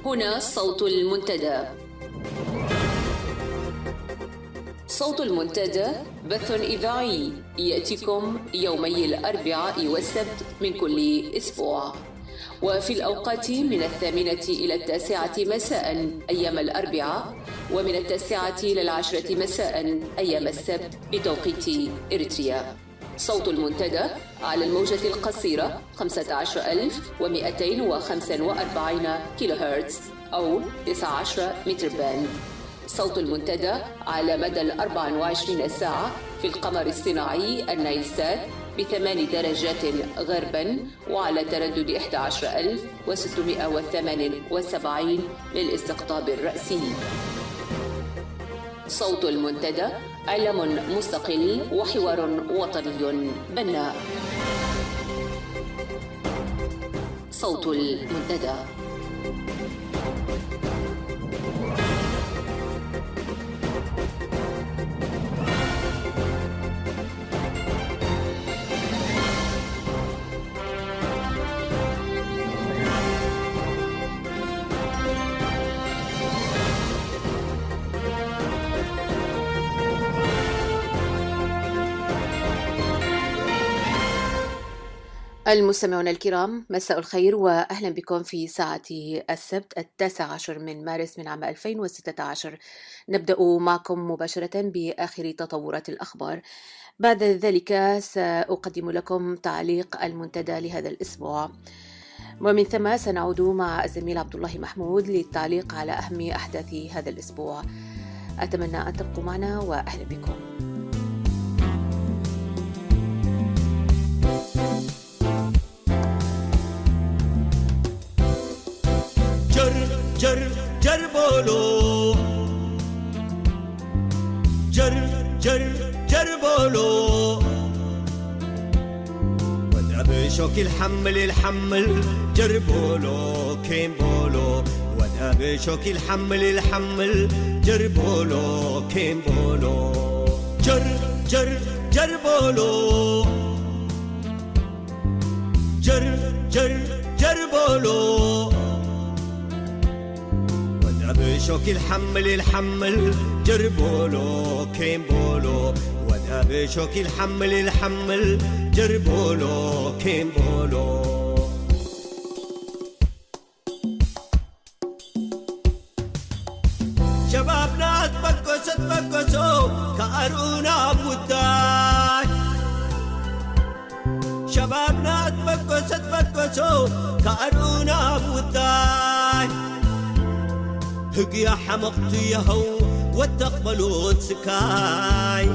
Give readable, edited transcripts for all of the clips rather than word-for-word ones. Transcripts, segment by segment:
هنا صوت المنتدى. صوت المنتدى بث إذاعي يأتيكم يومي الأربعاء والسبت من كل أسبوع، وفي الأوقات من 8 إلى 9 مساء أيام الأربعاء، ومن 9 إلى 10 مساء أيام السبت بتوقيت إريتريا. صوت المنتدى على الموجة القصيرة 15245 كيلو هرتز أو 19 متر باند. صوت المنتدى على مدى 24 ساعة في القمر الصناعي النايلسات ب8 درجات غربا، وعلى تردد 11678 للاستقطاب الرأسي. صوت المنتدى علم مستقل وحوار وطني بناء. صوت المنتدى. المستمعون الكرام، مساء الخير وأهلا بكم في ساعة السبت 19 من مارس من عام 2016. نبدأ معكم مباشرة بآخر تطورات الأخبار. بعد ذلك سأقدم لكم تعليق المنتدى لهذا الأسبوع، ومن ثم سنعود مع الزميل عبد الله محمود للتعليق على أهم أحداث هذا الأسبوع. أتمنى أن تبقوا معنا وأهلا بكم. جر بولو جر بولو وذهب شوك الحمل جر بولو كيم بولو وذهب شوك الحمل جر بولو كيم بولو جر بولو جر بولو بشوك الحمل جر بولو كيم بولو وذهب شوك الحمل جر بولو كيم بولو شبابنا تبكسوا كأرونا بوداي شبابنا تبكسوا كأرونا بوداي هقيا حمقتي يهو وتقبلوا سكاي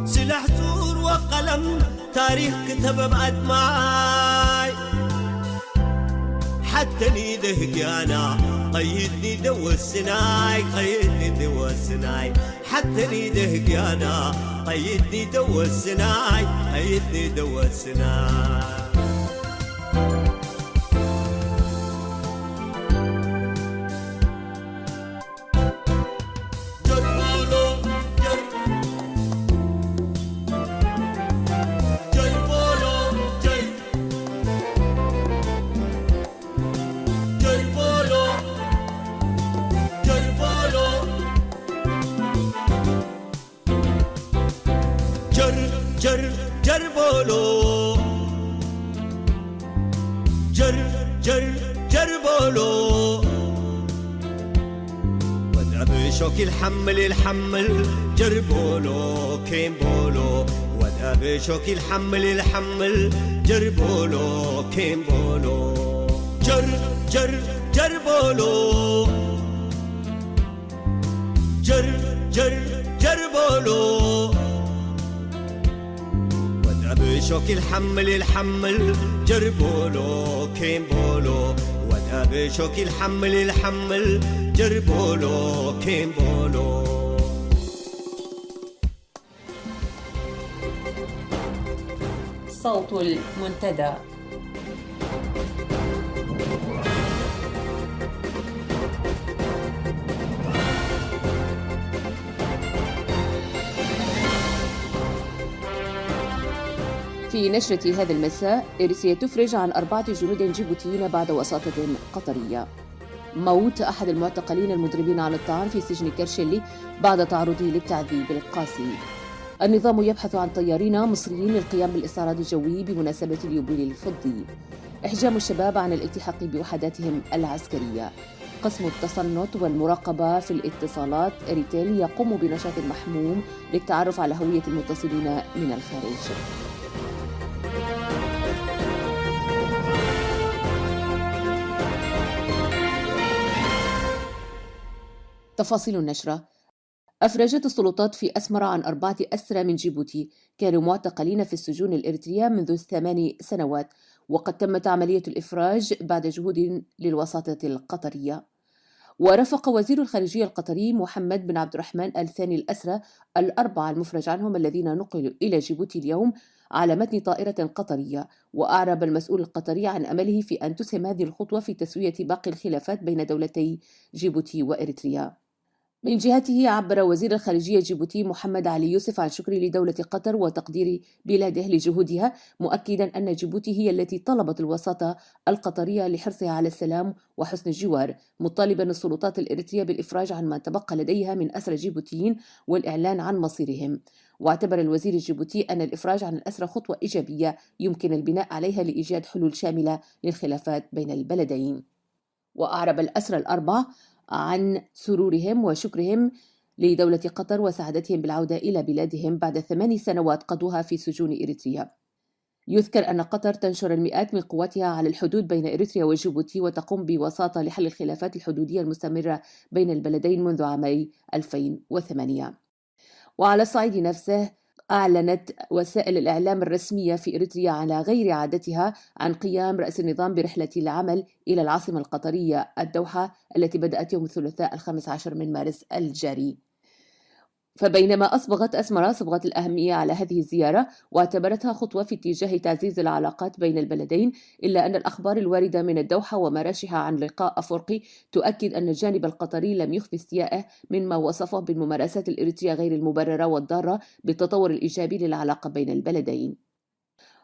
سلاح زور وقلم تاريخ كتب بأدماي حتى نيده هقيانا قيدني دو السناي حتى نيده هقيانا قيدني دو السناي جر بولو جر بولو وذهب شوك الحمل جر بولو كيم بولو وذهب شوك الحمل جر بولو كيم بولو جر بولو جر بولو بشوك الحمل جر بولو كيم بولو وذهب شوك الحمل جر بولو كيم بولو صوت المنتدى. في نشرة هذا المساء، إريتريا تفرج عن 4 جنود جيبوتيين بعد وساطة قطرية. موت أحد المعتقلين المضربين عن الطعام في سجن كرشلي بعد تعرضه للتعذيب القاسي. النظام يبحث عن طيارين مصريين للقيام بالاستعراض الجوي بمناسبة اليوبيل الفضي. إحجام الشباب عن الالتحاق بوحداتهم العسكرية. قسم التصنت والمراقبة في الاتصالات إريتيل يقوم بنشاط محموم للتعرف على هوية المتصلين من الخارج. تفاصيل النشرة: أفرجت السلطات في أسمرة عن 4 أسرى من جيبوتي كانوا معتقلين في السجون الإريترية منذ 8 سنوات، وقد تمت عملية الإفراج بعد جهود للوساطة القطرية. ورافق وزير الخارجية القطري محمد بن عبد الرحمن الثاني الأسرى 4 المفرج عنهم الذين نقلوا إلى جيبوتي اليوم على متن طائرة قطرية. وأعرب المسؤول القطري عن أمله في أن تسهم هذه الخطوة في تسوية باقي الخلافات بين دولتي جيبوتي وإريتريا. من جهته عبر وزير الخارجية الجيبوتي محمد علي يوسف عن شكره لدولة قطر وتقدير بلاده لجهودها، مؤكدا أن جيبوتي هي التي طلبت الوساطة القطرية لحرصها على السلام وحسن الجوار، مطالبا السلطات الإريترية بالإفراج عن ما تبقى لديها من أسرى جيبوتيين والإعلان عن مصيرهم. واعتبر الوزير الجيبوتي أن الإفراج عن الأسرى خطوة إيجابية يمكن البناء عليها لإيجاد حلول شاملة للخلافات بين البلدين. وأعرب الأسرى 4 عن سرورهم وشكرهم لدولة قطر وسعادتهم بالعودة إلى بلادهم بعد 8 سنوات قضوها في سجون إريتريا. يذكر أن قطر تنشر المئات من قواتها على الحدود بين إريتريا وجيبوتي وتقوم بوساطة لحل الخلافات الحدودية المستمرة بين البلدين منذ عامي 2008. وعلى الصعيد نفسه، أعلنت وسائل الإعلام الرسمية في إريتريا على غير عادتها عن قيام رئيس النظام برحلة العمل إلى العاصمة القطرية الدوحة التي بدأت يوم الثلاثاء 15 من مارس الجاري. فبينما أصبغت أسمرة صبغة الأهمية على هذه الزيارة واعتبرتها خطوة في اتجاه تعزيز العلاقات بين البلدين، إلا أن الأخبار الواردة من الدوحة ومراشها عن لقاء أفورقي تؤكد أن الجانب القطري لم يخفي استيائه مما وصفه بالممارسات الإريترية غير المبررة والضارة بالتطور الإيجابي للعلاقة بين البلدين.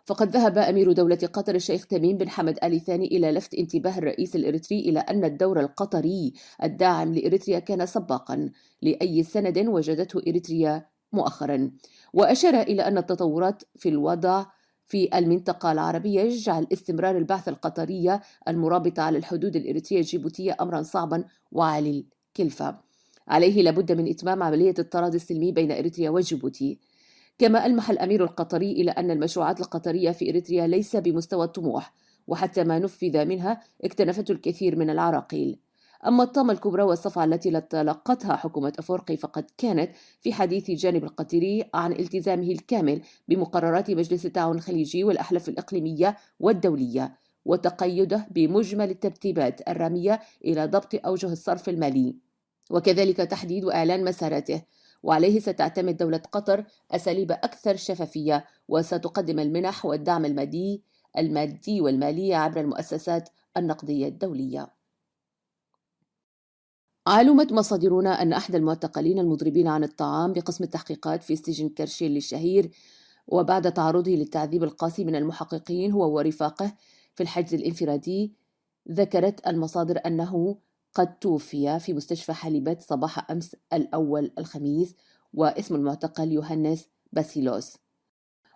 فقد ذهب أمير دولة قطر الشيخ تميم بن حمد آل ثاني إلى لفت انتباه الرئيس الإريتري إلى أن الدور القطري الداعم لإريتريا كان سباقا لأي سند وجدته إريتريا مؤخرا، وأشار إلى أن التطورات في الوضع في المنطقة العربية يجعل استمرار البعثة القطرية المرابطة على الحدود الإريترية الجيبوتية أمرا صعبا وعالي الكلفة. عليه لابد من إتمام عملية التراضي السلمي بين إريتريا وجيبوتي. كما ألمح الأمير القطري إلى أن المشروعات القطرية في إريتريا ليس بمستوى الطموح، وحتى ما نفذ منها اكتنفته الكثير من العراقيل. أما الطامة الكبرى والصفعة التي تلقتها حكومة أفورقي فقد كانت في حديث الجانب القطري عن التزامه الكامل بمقررات مجلس التعاون الخليجي والأحلاف الإقليمية والدولية، وتقيده بمجمل الترتيبات الرامية إلى ضبط أوجه الصرف المالي، وكذلك تحديد وإعلان مساراته. وعليه ستعتمد دولة قطر أساليب أكثر شفافية، وستقدم المنح والدعم المادي والمالي عبر المؤسسات النقدية الدولية. علمت مصادرنا أن أحد المعتقلين المضربين عن الطعام بقسم التحقيقات في سجن كرشيل الشهير وبعد تعرضه للتعذيب القاسي من المحققين هو ورفاقه في الحجز الانفرادي. ذكرت المصادر أنه قد توفي في مستشفى حليبات صباح أمس الأول الخميس، واسم المعتقل يوهانس باسيلوس.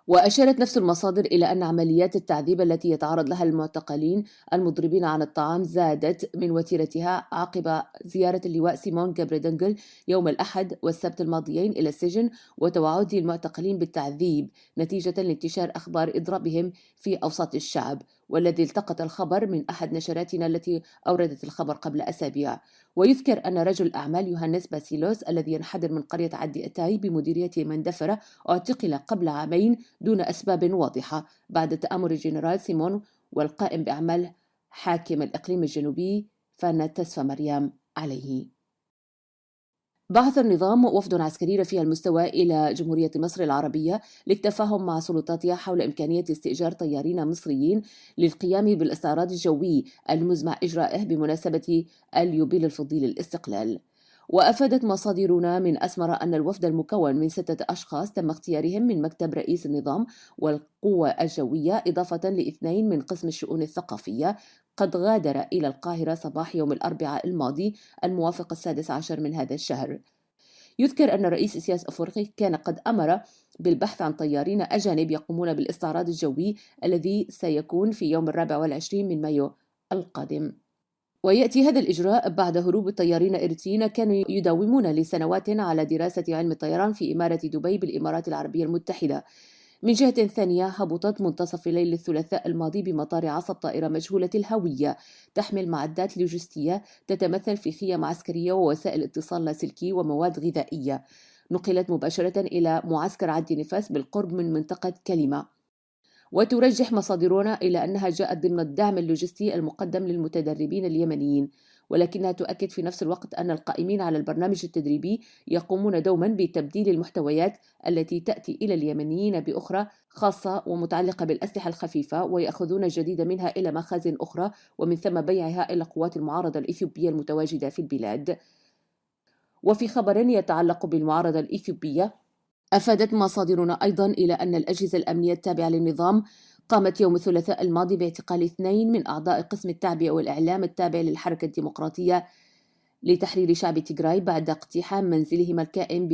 وأشارت نفس المصادر إلى أن عمليات التعذيب التي يتعرض لها المعتقلين المضربين عن الطعام زادت من وتيرتها عقب زيارة اللواء سيمون جابردنجل يوم الأحد والسبت الماضيين إلى السجن وتوعد المعتقلين بالتعذيب نتيجة لانتشار أخبار إضرابهم في أوساط الشعب، والذي التقط الخبر من أحد نشراتنا التي أوردت الخبر قبل أسابيع. ويذكر أن رجل أعمال يوهانس باسيلوس الذي ينحدر من قرية عدي أتاي بمديرية مندفرة اعتقل قبل عامين دون أسباب واضحة بعد تآمر الجنرال سيمون والقائم بأعمال حاكم الإقليم الجنوبي فانا تسفى مريم عليه. بعث النظام وفد عسكري رفيع المستوى إلى جمهورية مصر العربية للتفاهم مع سلطاتها حول إمكانية استئجار طيارين مصريين للقيام بالاستعراض الجوي المزمع إجراءه بمناسبة اليوبيل الفضي للاستقلال. وأفادت مصادرنا من أسمرة أن الوفد المكون من 6 أشخاص تم اختيارهم من مكتب رئيس النظام والقوة الجوية، إضافة ل2 من قسم الشؤون الثقافية، قد غادر إلى القاهرة صباح يوم الأربعاء الماضي الموافق 16 من هذا الشهر. يذكر أن الرئيس إسياس أفورقي كان قد أمر بالبحث عن طيارين أجانب يقومون بالاستعراض الجوي الذي سيكون في يوم 24 من مايو القادم. ويأتي هذا الإجراء بعد هروب الطيارين الإريتريين كانوا يداومون لسنوات على دراسة علم الطيران في إمارة دبي بالإمارات العربية المتحدة. من جهة ثانية، هبطت منتصف ليل الثلاثاء الماضي بمطار عصب طائرة مجهولة الهوية تحمل معدات لوجستية تتمثل في خيام عسكرية ووسائل اتصال لاسلكي ومواد غذائية، نقلت مباشرة إلى معسكر عدي نفاس بالقرب من منطقة كلمة. وترجح مصادرنا إلى أنها جاءت ضمن الدعم اللوجستي المقدم للمتدربين اليمنيين، ولكنها تؤكد في نفس الوقت أن القائمين على البرنامج التدريبي يقومون دوما بتبديل المحتويات التي تأتي إلى اليمنيين بأخرى خاصة ومتعلقة بالأسلحة الخفيفة، ويأخذون الجديد منها إلى مخازن أخرى ومن ثم بيعها إلى قوات المعارضة الإثيوبية المتواجدة في البلاد. وفي خبر يتعلق بالمعارضة الإثيوبية، أفادت مصادرنا أيضا إلى أن الأجهزة الأمنية التابعة للنظام قامت يوم الثلاثاء الماضي باعتقال 2 من أعضاء قسم التعبئة والإعلام التابع للحركة الديمقراطية لتحرير شعب تيغراي بعد اقتحام منزلهما الكائن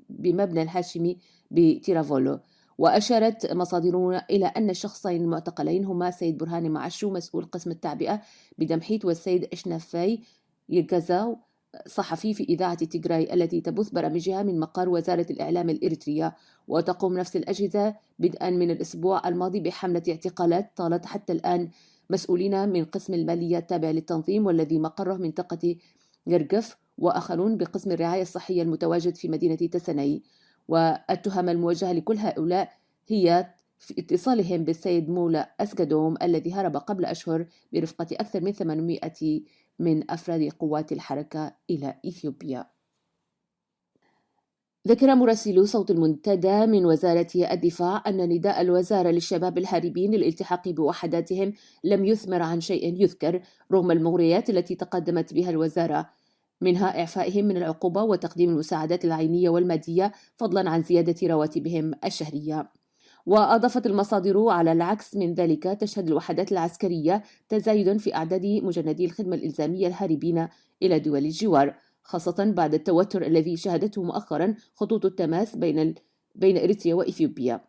بمبنى الهاشمي بتيرافولو. وأشارت مصادرنا إلى أن الشخصين المعتقلين هما سيد برهان معشو مسؤول قسم التعبئة بدمحيط والسيد إشنافاي يغازاو صحفي في إذاعة تيغراي التي تبث برامجها من مقر وزارة الإعلام الإريترية. وتقوم نفس الأجهزة بدءا من الأسبوع الماضي بحملة اعتقالات طالت حتى الآن مسؤولين من قسم المالية التابع للتنظيم والذي مقره منطقة غرقف، وآخرون بقسم الرعاية الصحية المتواجد في مدينة تسناي. والتهم الموجهة لكل هؤلاء هي في اتصالهم بالسيد مولا أسكادوم الذي هرب قبل أشهر برفقة أكثر من 800 من أفراد قوات الحركة إلى إثيوبيا. ذكر مراسلو صوت المنتدى من وزارة الدفاع أن نداء الوزارة للشباب الهاربين للالتحاق بوحداتهم لم يثمر عن شيء يذكر رغم المغريات التي تقدمت بها الوزارة، منها إعفائهم من العقوبة وتقديم المساعدات العينية والمادية فضلا عن زيادة رواتبهم الشهرية. وأضافت المصادر على العكس من ذلك تشهد الوحدات العسكرية تزايدا في أعداد مجندي الخدمة الإلزامية الهاربين إلى دول الجوار، خاصة بعد التوتر الذي شهدته مؤخرا خطوط التماس بين إريتريا وإثيوبيا.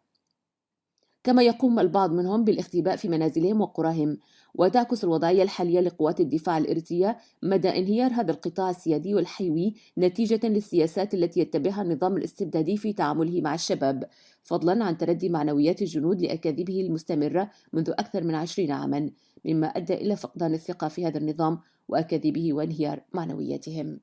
كما يقوم البعض منهم بالاختباء في منازلهم وقراهم. وتعكس الوضعية الحالية لقوات الدفاع الإريترية مدى انهيار هذا القطاع السيادي والحيوي نتيجة للسياسات التي يتبعها النظام الاستبدادي في تعامله مع الشباب، فضلا عن تردي معنويات الجنود لأكاذيبه المستمرة منذ أكثر من 20 عاما، مما أدى إلى فقدان الثقة في هذا النظام وأكاذيبه وانهيار معنوياتهم.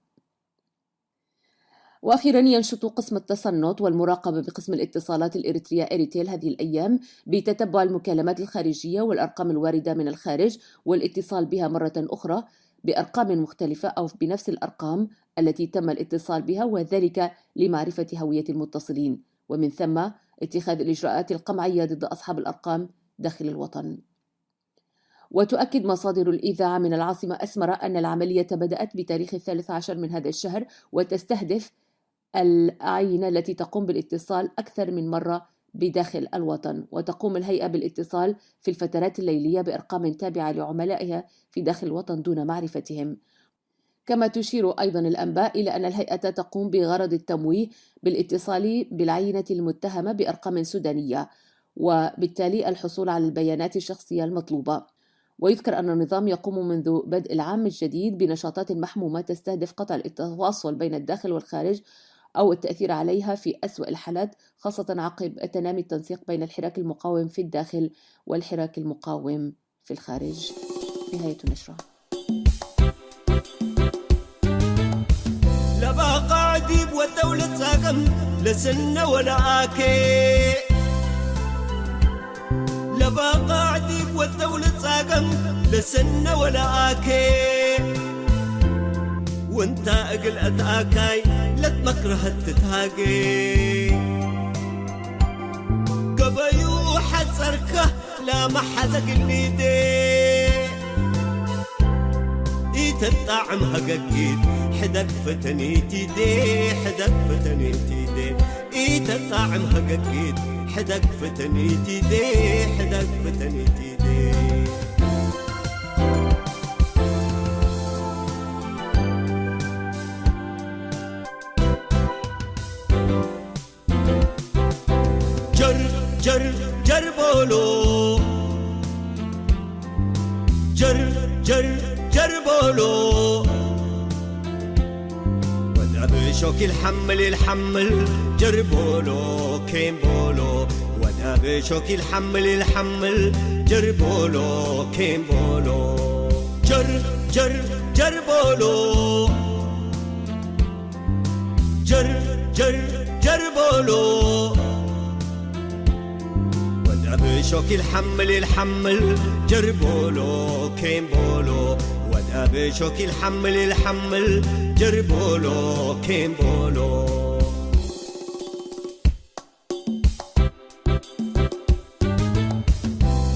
وأخيرا، ينشط قسم التصنت والمراقبة بقسم الاتصالات الإريترية إريتيل هذه الأيام بتتبع المكالمات الخارجية والأرقام الواردة من الخارج والاتصال بها مرة أخرى بأرقام مختلفة أو بنفس الأرقام التي تم الاتصال بها، وذلك لمعرفة هوية المتصلين، ومن ثم اتخاذ الإجراءات القمعية ضد أصحاب الأرقام داخل الوطن. وتؤكد مصادر الإذاعة من العاصمة أسمرة أن العملية بدأت بتاريخ 13 من هذا الشهر وتستهدف العينة التي تقوم بالاتصال أكثر من مرة بداخل الوطن. وتقوم الهيئة بالاتصال في الفترات الليلية بأرقام تابعة لعملائها في داخل الوطن دون معرفتهم. كما تشير أيضا الأنباء إلى أن الهيئة تقوم بغرض التمويه بالاتصال بالعينة المتهمة بأرقام سودانية وبالتالي الحصول على البيانات الشخصية المطلوبة. ويذكر أن النظام يقوم منذ بدء العام الجديد بنشاطات محمومة تستهدف قطع التواصل بين الداخل والخارج أو التأثير عليها في أسوأ الحالات، خاصة عقب تنامي التنسيق بين الحراك المقاوم في الداخل والحراك المقاوم في الخارج. نهاية النشرة. لا باقى عديب والدولة ساقم لسنة ولا آكي، لا باقى عديب والدولة ساقم لسنة ولا آكي، وانت اقلقت آكاي لا تمكره تتهاقي، قبيو حسركه لا محزق الليدي تطعم هقاقيد حدك فتنيتي دي حدك فتنيتي دي تطعم هقاقيد حدك فتنيتي دي حدك فتنيتي دي جر بولو جر بولو ودا بشوك الحمل جر بولو كيم بولو ودا بشوك الحمل جر بولو كيم بولو جر بولو جر بولو بشوك الحمل جربولو كيم بولو ودا بشوك الحمل جربولو كيم بولو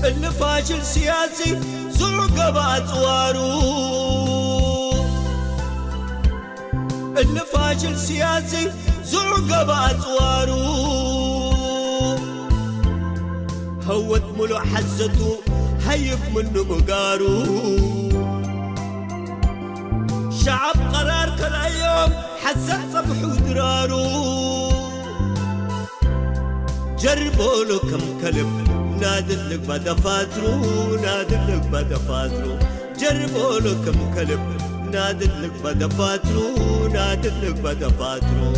اللي فاشل سياسي زرقة بأطوارو اللي فاشل سياسي زرقة بأطوارو هوت ملو حزتو هيب منو مقارو شعب قرار كل يوم حزت صبح ودرارو جربوا له كم كلب نادت لك بدا فاترو نادت لك بدا فاترو جربوا له كم كلب نادت لك بدا فاترو نادت لك بدا فاترو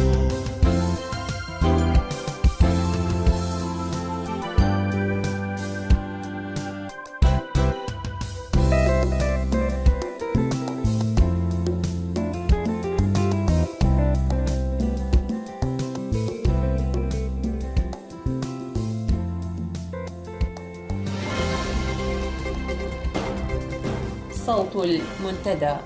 صوت المنتدى.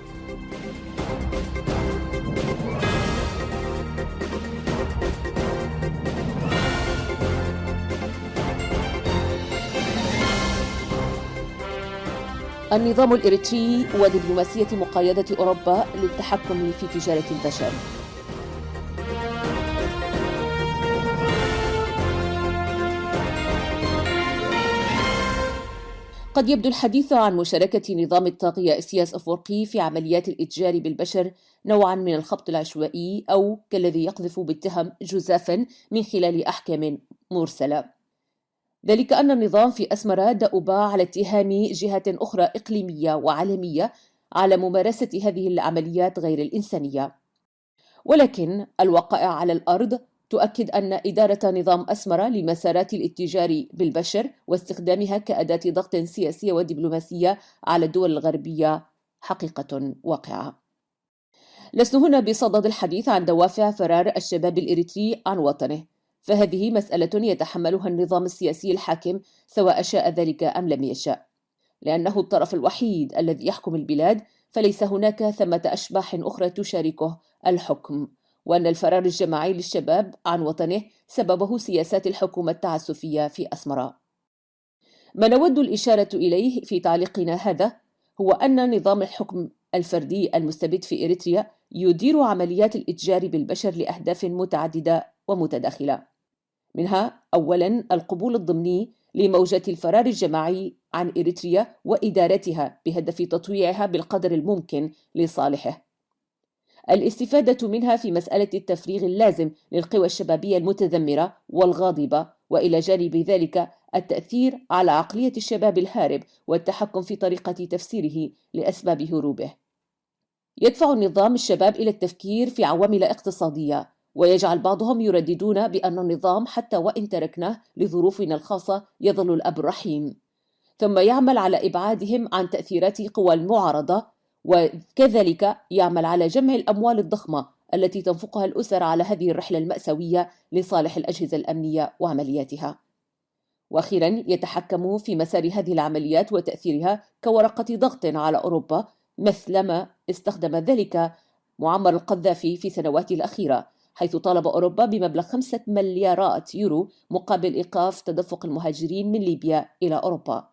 النظام الإريتري ودبلوماسية مقايضة أوروبا للتحكم في تجارة البشر. قد يبدو الحديث عن مشاركة نظام الطاغية إسياس أفورقي في عمليات الإتجار بالبشر نوعا من الخبط العشوائي أو كالذي يقذف بالتهم جزافا من خلال أحكام مرسلة. ذلك أن النظام في أسمر دأب على اتهام جهات أخرى إقليمية وعالمية على ممارسة هذه العمليات غير الإنسانية. ولكن الوقائع على الأرض تؤكد أن إدارة نظام أسمر لمسارات الاتجار بالبشر واستخدامها كأداة ضغط سياسية ودبلوماسية على الدول الغربية حقيقة واقعة. لسنا هنا بصدد الحديث عن دوافع فرار الشباب الإريتري عن وطنه، فهذه مسألة يتحملها النظام السياسي الحاكم سواء شاء ذلك أم لم يشاء، لأنه الطرف الوحيد الذي يحكم البلاد، فليس هناك ثمة أشباح أخرى تشاركه الحكم، وأن الفرار الجماعي للشباب عن وطنه سببه سياسات الحكومة التعسفية في أسمر. ما نود الإشارة إليه في تعليقنا هذا هو أن نظام الحكم الفردي المستبد في إريتريا يدير عمليات الإتجار بالبشر لأهداف متعددة ومتداخلة، منها أولاً القبول الضمني لموجة الفرار الجماعي عن إريتريا وإدارتها بهدف تطويعها بالقدر الممكن لصالحه، الاستفادة منها في مسألة التفريغ اللازم للقوى الشبابية المتذمرة والغاضبة، وإلى جانب ذلك التأثير على عقلية الشباب الهارب والتحكم في طريقة تفسيره لأسباب هروبه. يدفع النظام الشباب إلى التفكير في عوامل اقتصادية، ويجعل بعضهم يرددون بأن النظام حتى وإن تركناه لظروفنا الخاصة يظل الأب الرحيم، ثم يعمل على إبعادهم عن تأثيرات قوى المعارضة، وكذلك يعمل على جمع الأموال الضخمة التي تنفقها الأسر على هذه الرحلة المأساوية لصالح الأجهزة الأمنية وعملياتها. وأخيرا يتحكم في مسار هذه العمليات وتأثيرها كورقة ضغط على أوروبا، مثلما استخدم ذلك معمر القذافي في سنواته الأخيرة، حيث طالب أوروبا بمبلغ 5 مليارات يورو مقابل إيقاف تدفق المهاجرين من ليبيا إلى أوروبا.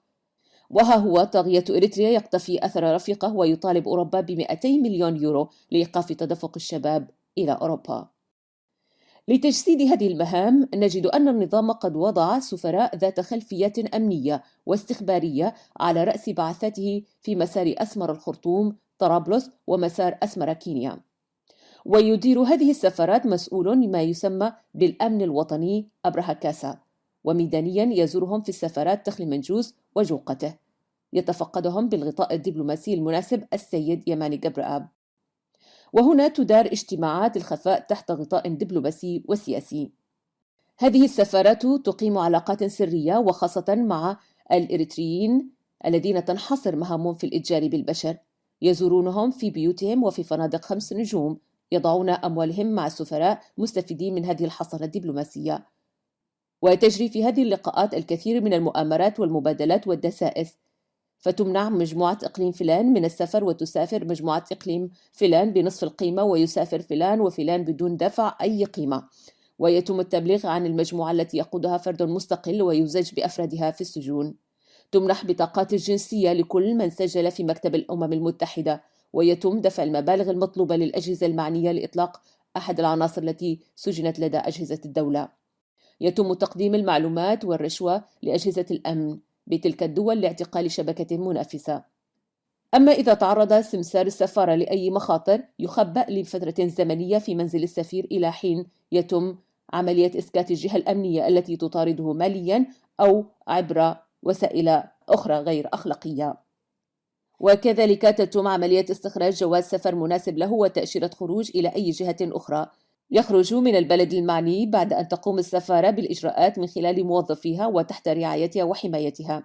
وها هو طاغية إريتريا يقتفي أثر رفيقه ويطالب أوروبا ب200 مليون يورو لإيقاف تدفق الشباب إلى أوروبا. لتجسيد هذه المهام نجد أن النظام قد وضع سفراء ذات خلفيات أمنية واستخبارية على رأس بعثاته في مسار أسمر الخرطوم، طرابلس، ومسار أسمر كينيا. ويدير هذه السفارات مسؤول ما يسمى بالأمن الوطني أبرهة كاسا، وميدانيا يزورهم في السفارات تخل منجوس وجوقته. يتفقدهم بالغطاء الدبلوماسي المناسب السيد يماني جبرآب. وهنا تدار اجتماعات الخفاء تحت غطاء دبلوماسي وسياسي. هذه السفارات تقيم علاقات سرية وخاصة مع الإريتريين الذين تنحصر مهامهم في الإتجار بالبشر. يزورونهم في بيوتهم وفي فنادق 5 نجوم، يضعون أموالهم مع السفراء مستفيدين من هذه الحصانة الدبلوماسية. وتجري في هذه اللقاءات الكثير من المؤامرات والمبادلات والدسائس، فتمنع مجموعة إقليم فلان من السفر وتسافر مجموعة إقليم فلان بنصف القيمة، ويسافر فلان وفلان بدون دفع أي قيمة، ويتم التبليغ عن المجموعة التي يقودها فرد مستقل ويزج بأفرادها في السجون. تمنح بطاقات الجنسية لكل من سجل في مكتب الأمم المتحدة، ويتم دفع المبالغ المطلوبة للأجهزة المعنية لإطلاق أحد العناصر التي سجنت لدى أجهزة الدولة. يتم تقديم المعلومات والرشوة لأجهزة الأمن بتلك الدول لاعتقال شبكة منافسة. أما إذا تعرض سمسار السفارة لأي مخاطر، يخبأ لفترة زمنية في منزل السفير إلى حين يتم عملية إسكات الجهة الأمنية التي تطارده مالياً أو عبر وسائل أخرى غير أخلاقية. وكذلك تتم عملية استخراج جواز سفر مناسب له وتأشيرة خروج إلى أي جهة أخرى. يخرج من البلد المعني بعد أن تقوم السفارة بالإجراءات من خلال موظفيها وتحت رعايتها وحمايتها.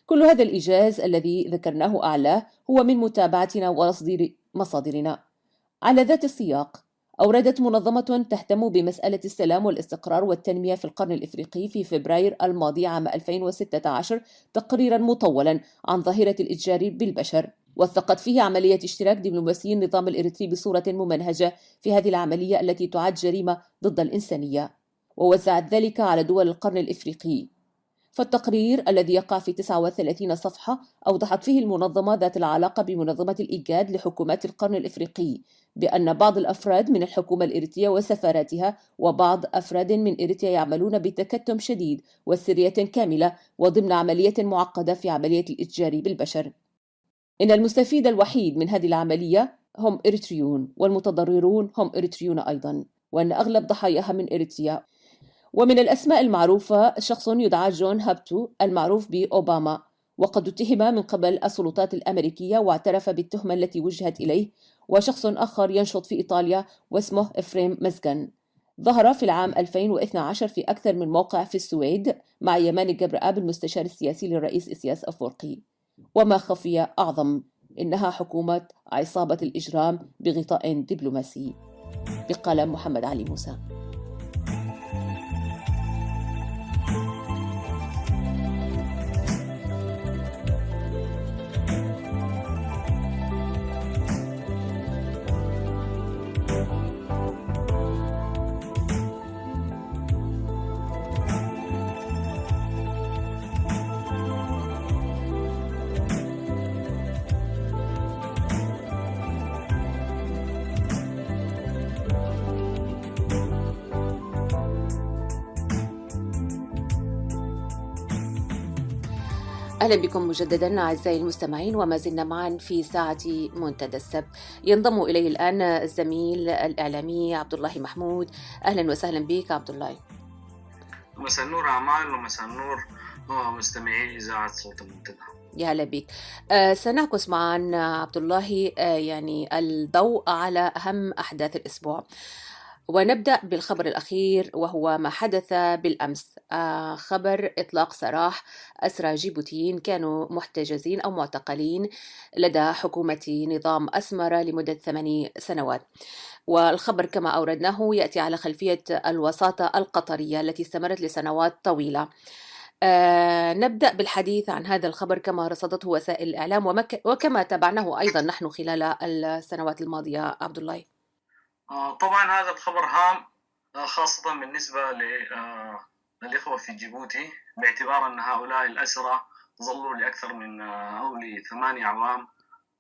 كل هذا الإيجاز الذي ذكرناه أعلاه هو من متابعتنا وتصدير مصادرنا. على ذات السياق، أوردت منظمة تهتم بمسألة السلام والاستقرار والتنمية في القرن الإفريقي في فبراير الماضي عام 2016 تقريرا مطولا عن ظاهرة الإتجار بالبشر، وثقت فيه عملية اشتراك دبلوماسي النظام الإريتري بصورة ممنهجة في هذه العملية التي تعد جريمة ضد الإنسانية، ووزعت ذلك على دول القرن الإفريقي. فالتقرير الذي يقع في 39 صفحة أوضحت فيه المنظمة ذات العلاقة بمنظمة الإيجاد لحكومات القرن الإفريقي بأن بعض الأفراد من الحكومة الإريترية وسفاراتها وبعض أفراد من إريتريا يعملون بتكتم شديد وسرية كاملة وضمن عملية معقدة في عملية الإتجار بالبشر. إن المستفيد الوحيد من هذه العملية هم إريتريون، والمتضررون هم إريتريون أيضا، وأن أغلب ضحاياها من إريتريا. ومن الأسماء المعروفة شخص يدعى جون هابتو المعروف بأوباما، وقد اتهم من قبل السلطات الأمريكية واعترف بالتهمة التي وجهت إليه. وشخص آخر ينشط في إيطاليا واسمه إفريم مزغن، ظهر في العام 2012 في أكثر من موقع في السويد مع يماني جبرآب المستشار السياسي للرئيس إسياس أفورقي. وما خفي أعظم، إنها حكومة عصابة الإجرام بغطاء دبلوماسي. بقلم محمد علي موسى. أهلا بكم مجددا أعزائي المستمعين، وما زلنا معا في ساعة منتدى السبت. ينضم إلي الآن الزميل الإعلامي عبد الله محمود. أهلا وسهلا بك عبد الله. مساء النور أعمال، ومساء النور مستمعي إذاعة صوت المنتدى. يا هلا بك. سنعكس معا عبد الله يعني الضوء على أهم أحداث الأسبوع، ونبدأ بالخبر الأخير وهو ما حدث بالأمس. خبر إطلاق سراح أسرى جيبوتيين كانوا محتجزين أو معتقلين لدى حكومة نظام أسمر لمدة 8 سنوات. والخبر كما أوردناه يأتي على خلفية الوساطة القطرية التي استمرت لسنوات طويلة. نبدأ بالحديث عن هذا الخبر كما رصدته وسائل الإعلام وكما تابعناه أيضا نحن خلال السنوات الماضية. عبد الله، طبعا هذا الخبر هام، خاصة بالنسبة للإخوة في جيبوتي، باعتبار أن هؤلاء الأسرى ظلوا لأكثر من حوالي 8 أعوام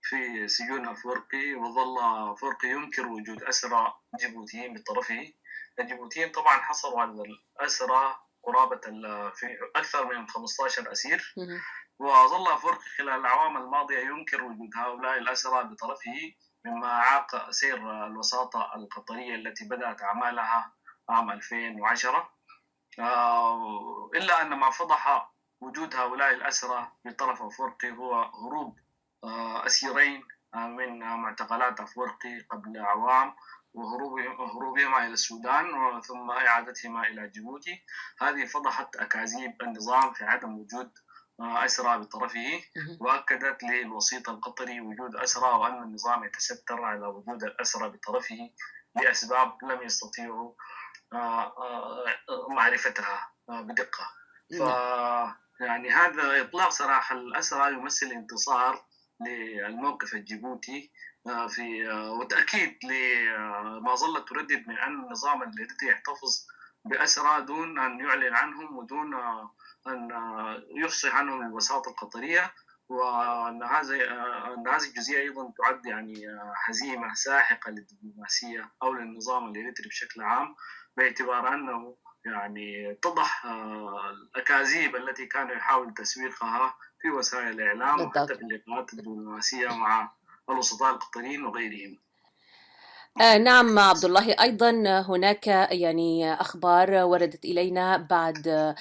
في سجون أفورقي، وظل أفورقي ينكر وجود أسرى جيبوتيين بطرفه. الجيبوتيين طبعا حصلوا على الأسرى قرابة في أكثر من 15 أسير، وظل أفورقي خلال الأعوام الماضية ينكر وجود هؤلاء الأسرى بطرفه، مما أعاق سير الوساطة القطرية التي بدأت أعمالها عام 2010. إلا أن ما فضح وجود هؤلاء الأسرى بطرف أفورقي هو هروب أسيرين من معتقلات أفورقي قبل أعوام، وهروبهما إلى السودان ثم إعادتهما إلى جيبوتي. هذه فضحت أكاذيب النظام في عدم وجود أسرى بطرفه، وأكدت للوسيط القطري وجود أسرى، وأن النظام يتستر على وجود الأسرى بطرفه لأسباب لم يستطيعوا معرفتها بدقة. يعني هذا إطلاق سراح الأسرى يمثل انتصار للموقف الجيبوتي في وتأكيد لما ظلت تردد من أن النظام الذي يحتفظ بأسرى دون أن يعلن عنهم ودون أن يفصح عنهم الوساطة القطرية، وأن هذه الجزئية أيضا تعد يعني هزيمة ساحقة للدبلوماسية أو للنظام الإريتري بشكل عام، باعتبار أنه يعني تضح الأكاذيب التي كانوا يحاول تسويقها في وسائل الإعلام وحتى في اللقاءات الدبلوماسية مع الوسطاء القطريين وغيرهم. نعم عبد الله، أيضا هناك يعني أخبار وردت إلينا بعد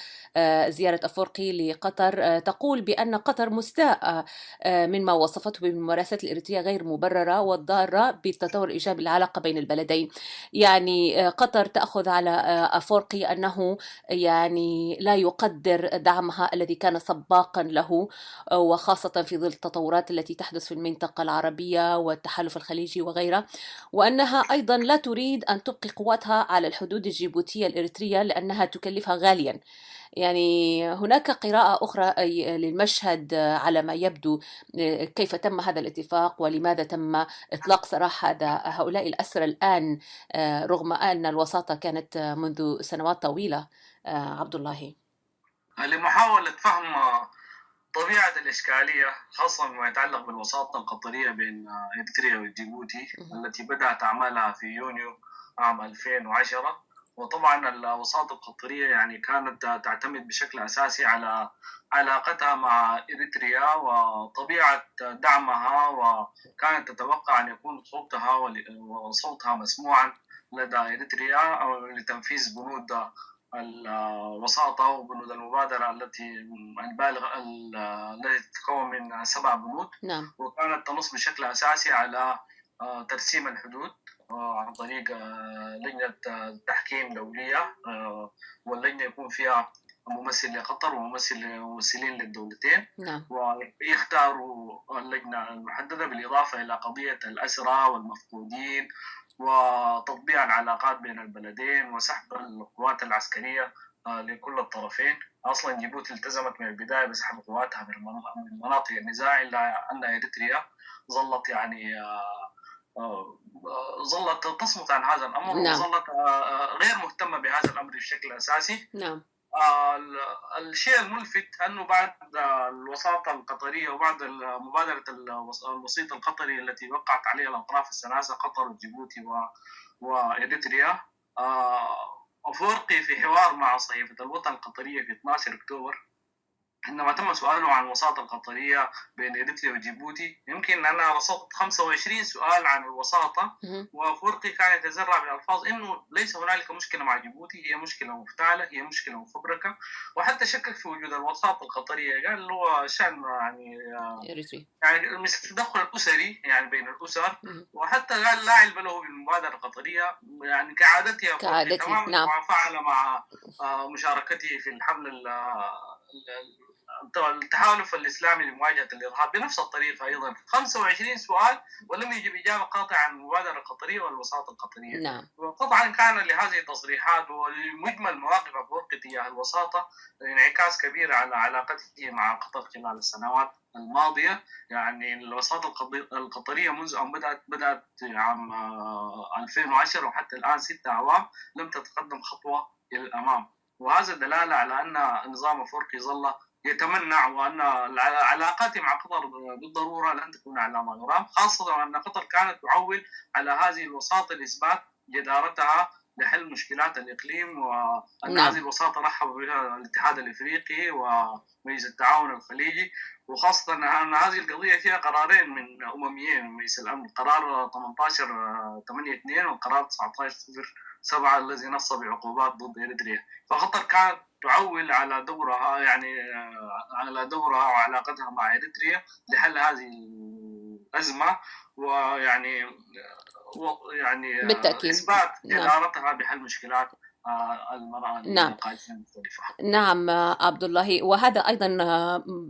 زيارة أفورقي لقطر تقول بأن قطر مستاءة مما وصفته بالممارسات الإريترية غير مبررة والضارة بالتطور الإيجابي العلاقة بين البلدين. يعني قطر تأخذ على أفورقي أنه يعني لا يقدر دعمها الذي كان سباقا له، وخاصة في ظل التطورات التي تحدث في المنطقة العربية والتحالف الخليجي وغيرها، وأنها أيضا لا تريد أن تبقي قواتها على الحدود الجيبوتية الإريترية لأنها تكلفها غاليا. يعني هناك قراءة أخرى للمشهد على ما يبدو، كيف تم هذا الاتفاق ولماذا تم إطلاق سراح هؤلاء الأسرى الآن رغم أن الوساطة كانت منذ سنوات طويلة. عبد الله، لمحاولة فهم طبيعة الإشكالية خاصة ما يتعلق بالوساطة القطرية بين إريتريا وجيبوتي التي بدأت أعمالها في يونيو عام 2010. وطبعا الوساطة القطرية يعني كانت تعتمد بشكل أساسي على علاقتها مع إريتريا وطبيعة دعمها، وكانت تتوقع أن يكون صوتها وصوتها مسموعا لدى إريتريا أو لتنفيذ بنود الوساطة وبنود المبادرة التي تتكون من 7 بنود. نعم. وكانت تنص بشكل أساسي على ترسيم الحدود عن طريق لجنة تحكيم دولية، واللجنة يكون فيها ممثل لقطر وممثلين للدولتين. نعم. ويختاروا اللجنة المحددة بالإضافة إلى قضية الأسرى والمفقودين وتطبيع العلاقات بين البلدين وسحب القوات العسكرية لكل الطرفين. أصلا جيبوتي التزمت من البداية بسحب قواتها من مناطق النزاع، إلا أن إريتريا ظلت يعني ظلت تصمت عن هذا الأمر. نعم. وظلت غير مهتمة بهذا الأمر بشكل أساسي. نعم. الشيء الملفت أنه بعد الوساطة القطرية وبعد مبادرة الوسيط القطري التي وقعت عليها الأطراف الثلاثة قطر وجيبوتي وإريتريا، أفورقي في حوار مع صحيفة الوطن القطرية في 12 أكتوبر عندما تم سؤاله عن الوساطة القطرية بين إريتريا وجيبوتي، يمكن أنا رصدت 25 سؤال عن الوساطة، وأفورقي كان يتزرع بالألفاظ إنه ليس هنالك مشكلة مع جيبوتي، هي مشكلة مفتعلة، هي مشكلة مفبركة، وحتى شكك في وجود الوساطة القطرية. قال له شأن يعني مثل التدخل الأسري يعني بين الأسر، وحتى قال لا علم له بالمبادرة القطرية يعني كعادتها تماما. نعم. وفعل مع مشاركته في الحمل التحالف الإسلامي لمواجهة الإرهاب بنفس الطريقة أيضا. 25 سؤال ولم يجب إجابة قاطعة عن المبادرة القطرية والوساطة القطرية. نعم. وطبعا كان لهذه التصريحات ولمجمل مواقف أفورقي تجاه الوساطة انعكاس كبير على علاقته مع قطر خلال السنوات الماضية. يعني الوساطة القطرية منذ أن بدأت عام 2010 وحتى الآن 6 أعوام لم تتقدم خطوة إلى الأمام، وهذا دلالة على أن نظام أفورقي ظل يتمنع، وأن علاقاته مع قطر بالضرورة لن تكون على ما يرام، خاصة أن قطر كانت تعول على هذه الوساطة لإثبات جدارتها لحل مشكلات الإقليم، وأن هذه نعم. الوساطة رحب بها الاتحاد الإفريقي ومجلس التعاون الخليجي، وخاصة أن هذه القضية فيها قرارين من أمميين من مجلس الأمن، قرار 18/82 وقرار 19/07 الذي نص بعقوبات ضد إريتريا. فقطر كانت تعول على دورها، يعني على دورها وعلاقتها مع إريتريا لحل هذه الأزمة، ويعني بالتأكيد. إثبات نعم. جدارتها بحل مشكلات نعم. القادسين المختلفة. نعم عبد الله، وهذا أيضا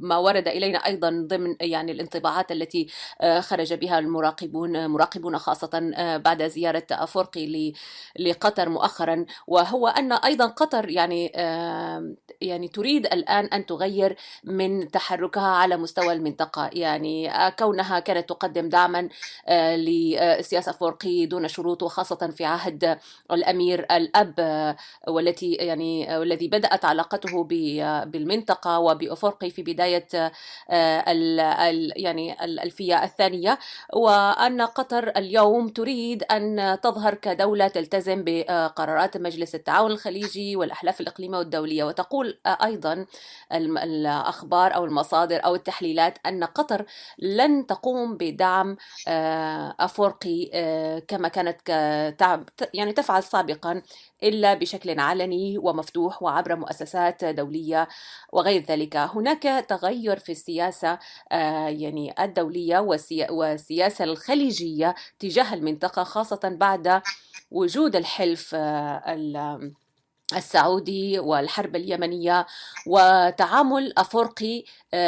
ما ورد إلينا أيضا ضمن يعني الانطباعات التي خرج بها مراقبون خاصة بعد زيارة أفورقي لقطر مؤخرا، وهو أن أيضا قطر يعني تريد الآن أن تغير من تحركها على مستوى المنطقة، يعني كونها كانت تقدم دعما لسياسة أفورقي دون شروط، وخاصة في عهد الأمير الأب والذي بدأت علاقته بالمنطقة وبأفريقيا في بداية يعني الألفية الثانية، وأن قطر اليوم تريد أن تظهر كدولة تلتزم بقرارات مجلس التعاون الخليجي والأحلاف الإقليمية والدولية. وتقول أيضا الأخبار أو المصادر أو التحليلات أن قطر لن تقوم بدعم أفورقي كما كانت يعني تفعل سابقا، إلا بشكل علني ومفتوح وعبر مؤسسات دولية وغير ذلك. هناك تغير في السياسة يعني الدولية والسياسة الخليجية تجاه المنطقة، خاصة بعد وجود الحلف السعودي والحرب اليمنية، وتعامل أفورقي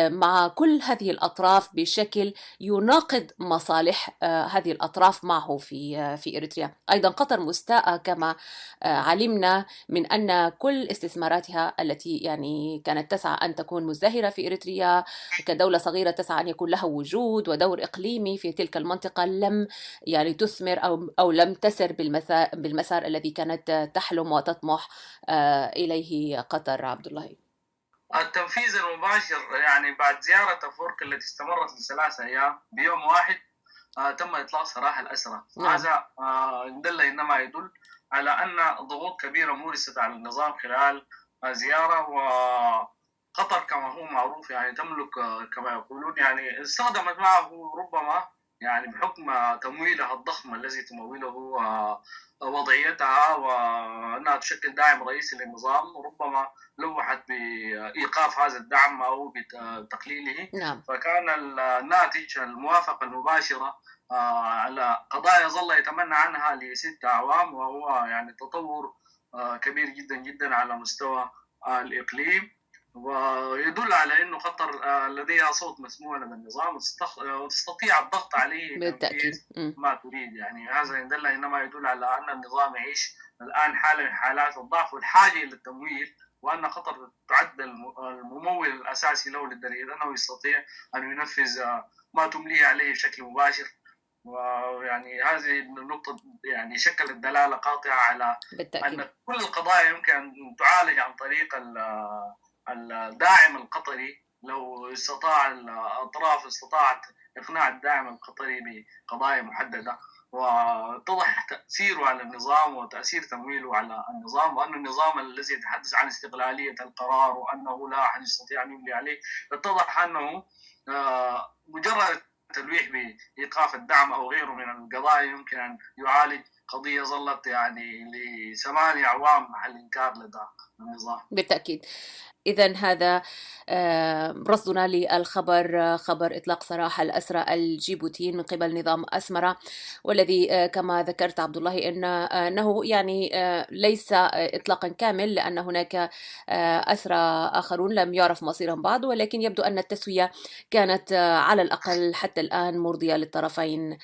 مع كل هذه الأطراف بشكل يناقض مصالح هذه الأطراف معه في إريتريا. أيضا قطر مستاءة كما علمنا من أن كل استثماراتها التي يعني كانت تسعى أن تكون مزدهرة في إريتريا كدولة صغيرة تسعى أن يكون لها وجود ودور إقليمي في تلك المنطقة لم يعني تثمر أو لم تسر بالمسار الذي كانت تحلم وتطمح إليه قطر. عبد الله، التنفيذ المباشر يعني بعد زيارة أفورقي التي استمرت ل3 أيام بيوم واحد تم إطلاق سراح الأسرى. هذا دل إنما يدل على أن ضغوط كبيرة مورست على النظام خلال زيارة، وقطر كما هو معروف يعني تملك كما يقولون يعني استخدمت معه ربما يعني بحكم تمويلها الضخم الذي تموله وضعيتها وأنها تشكل داعم رئيسي للنظام، ربما لوحت بإيقاف هذا الدعم أو بتقليله. نعم. فكان الناتج الموافقة المباشرة على قضايا ظل يتمنى عنها ل6 أعوام، وهو يعني تطور كبير جدا جدا على مستوى الإقليم، ويدل على أنه قطر لديها صوت مسموع من النظام وتستطيع الضغط عليه بالتأكيد ما تريد. يعني هذا إنما يدل على أن النظام يعيش الآن حالة من حالات الضعف والحاجة إلى التمويل، وأن قطر تعد الممول الأساسي له للدليل أنه يستطيع أن ينفذ ما تمليه عليه بشكل مباشر. ويعني هذه النقطة يعني شكلت دلالة قاطعة على بالتأكيد أن كل القضايا يمكن أن تعالج عن طريق الداعم القطري. لو استطاع الأطراف استطاعت إقناع الداعم القطري بقضايا محددة، واتضح تأثيره على النظام وتأثير تمويله على النظام، وأن النظام الذي يتحدث عن استقلالية القرار وأنه لا أحد يستطيع أن يملي عليه، اتضح أنه مجرد تلويح بإيقاف الدعم أو غيره من القضايا يمكن أن يعالج قضية ظلت يعني ل8 أعوام محل إنكار لدى النظام. بالتأكيد. إذن هذا رصدنا للخبر، خبر إطلاق سراح الأسرى الجيبوتيين من قبل نظام أسمرة، والذي كما ذكرت عبد الله أنه يعني ليس إطلاقا كامل، لأن هناك أسرى آخرون لم يعرف مصيرهم بعد، ولكن يبدو أن التسوية كانت على الأقل حتى الآن مرضية للطرفين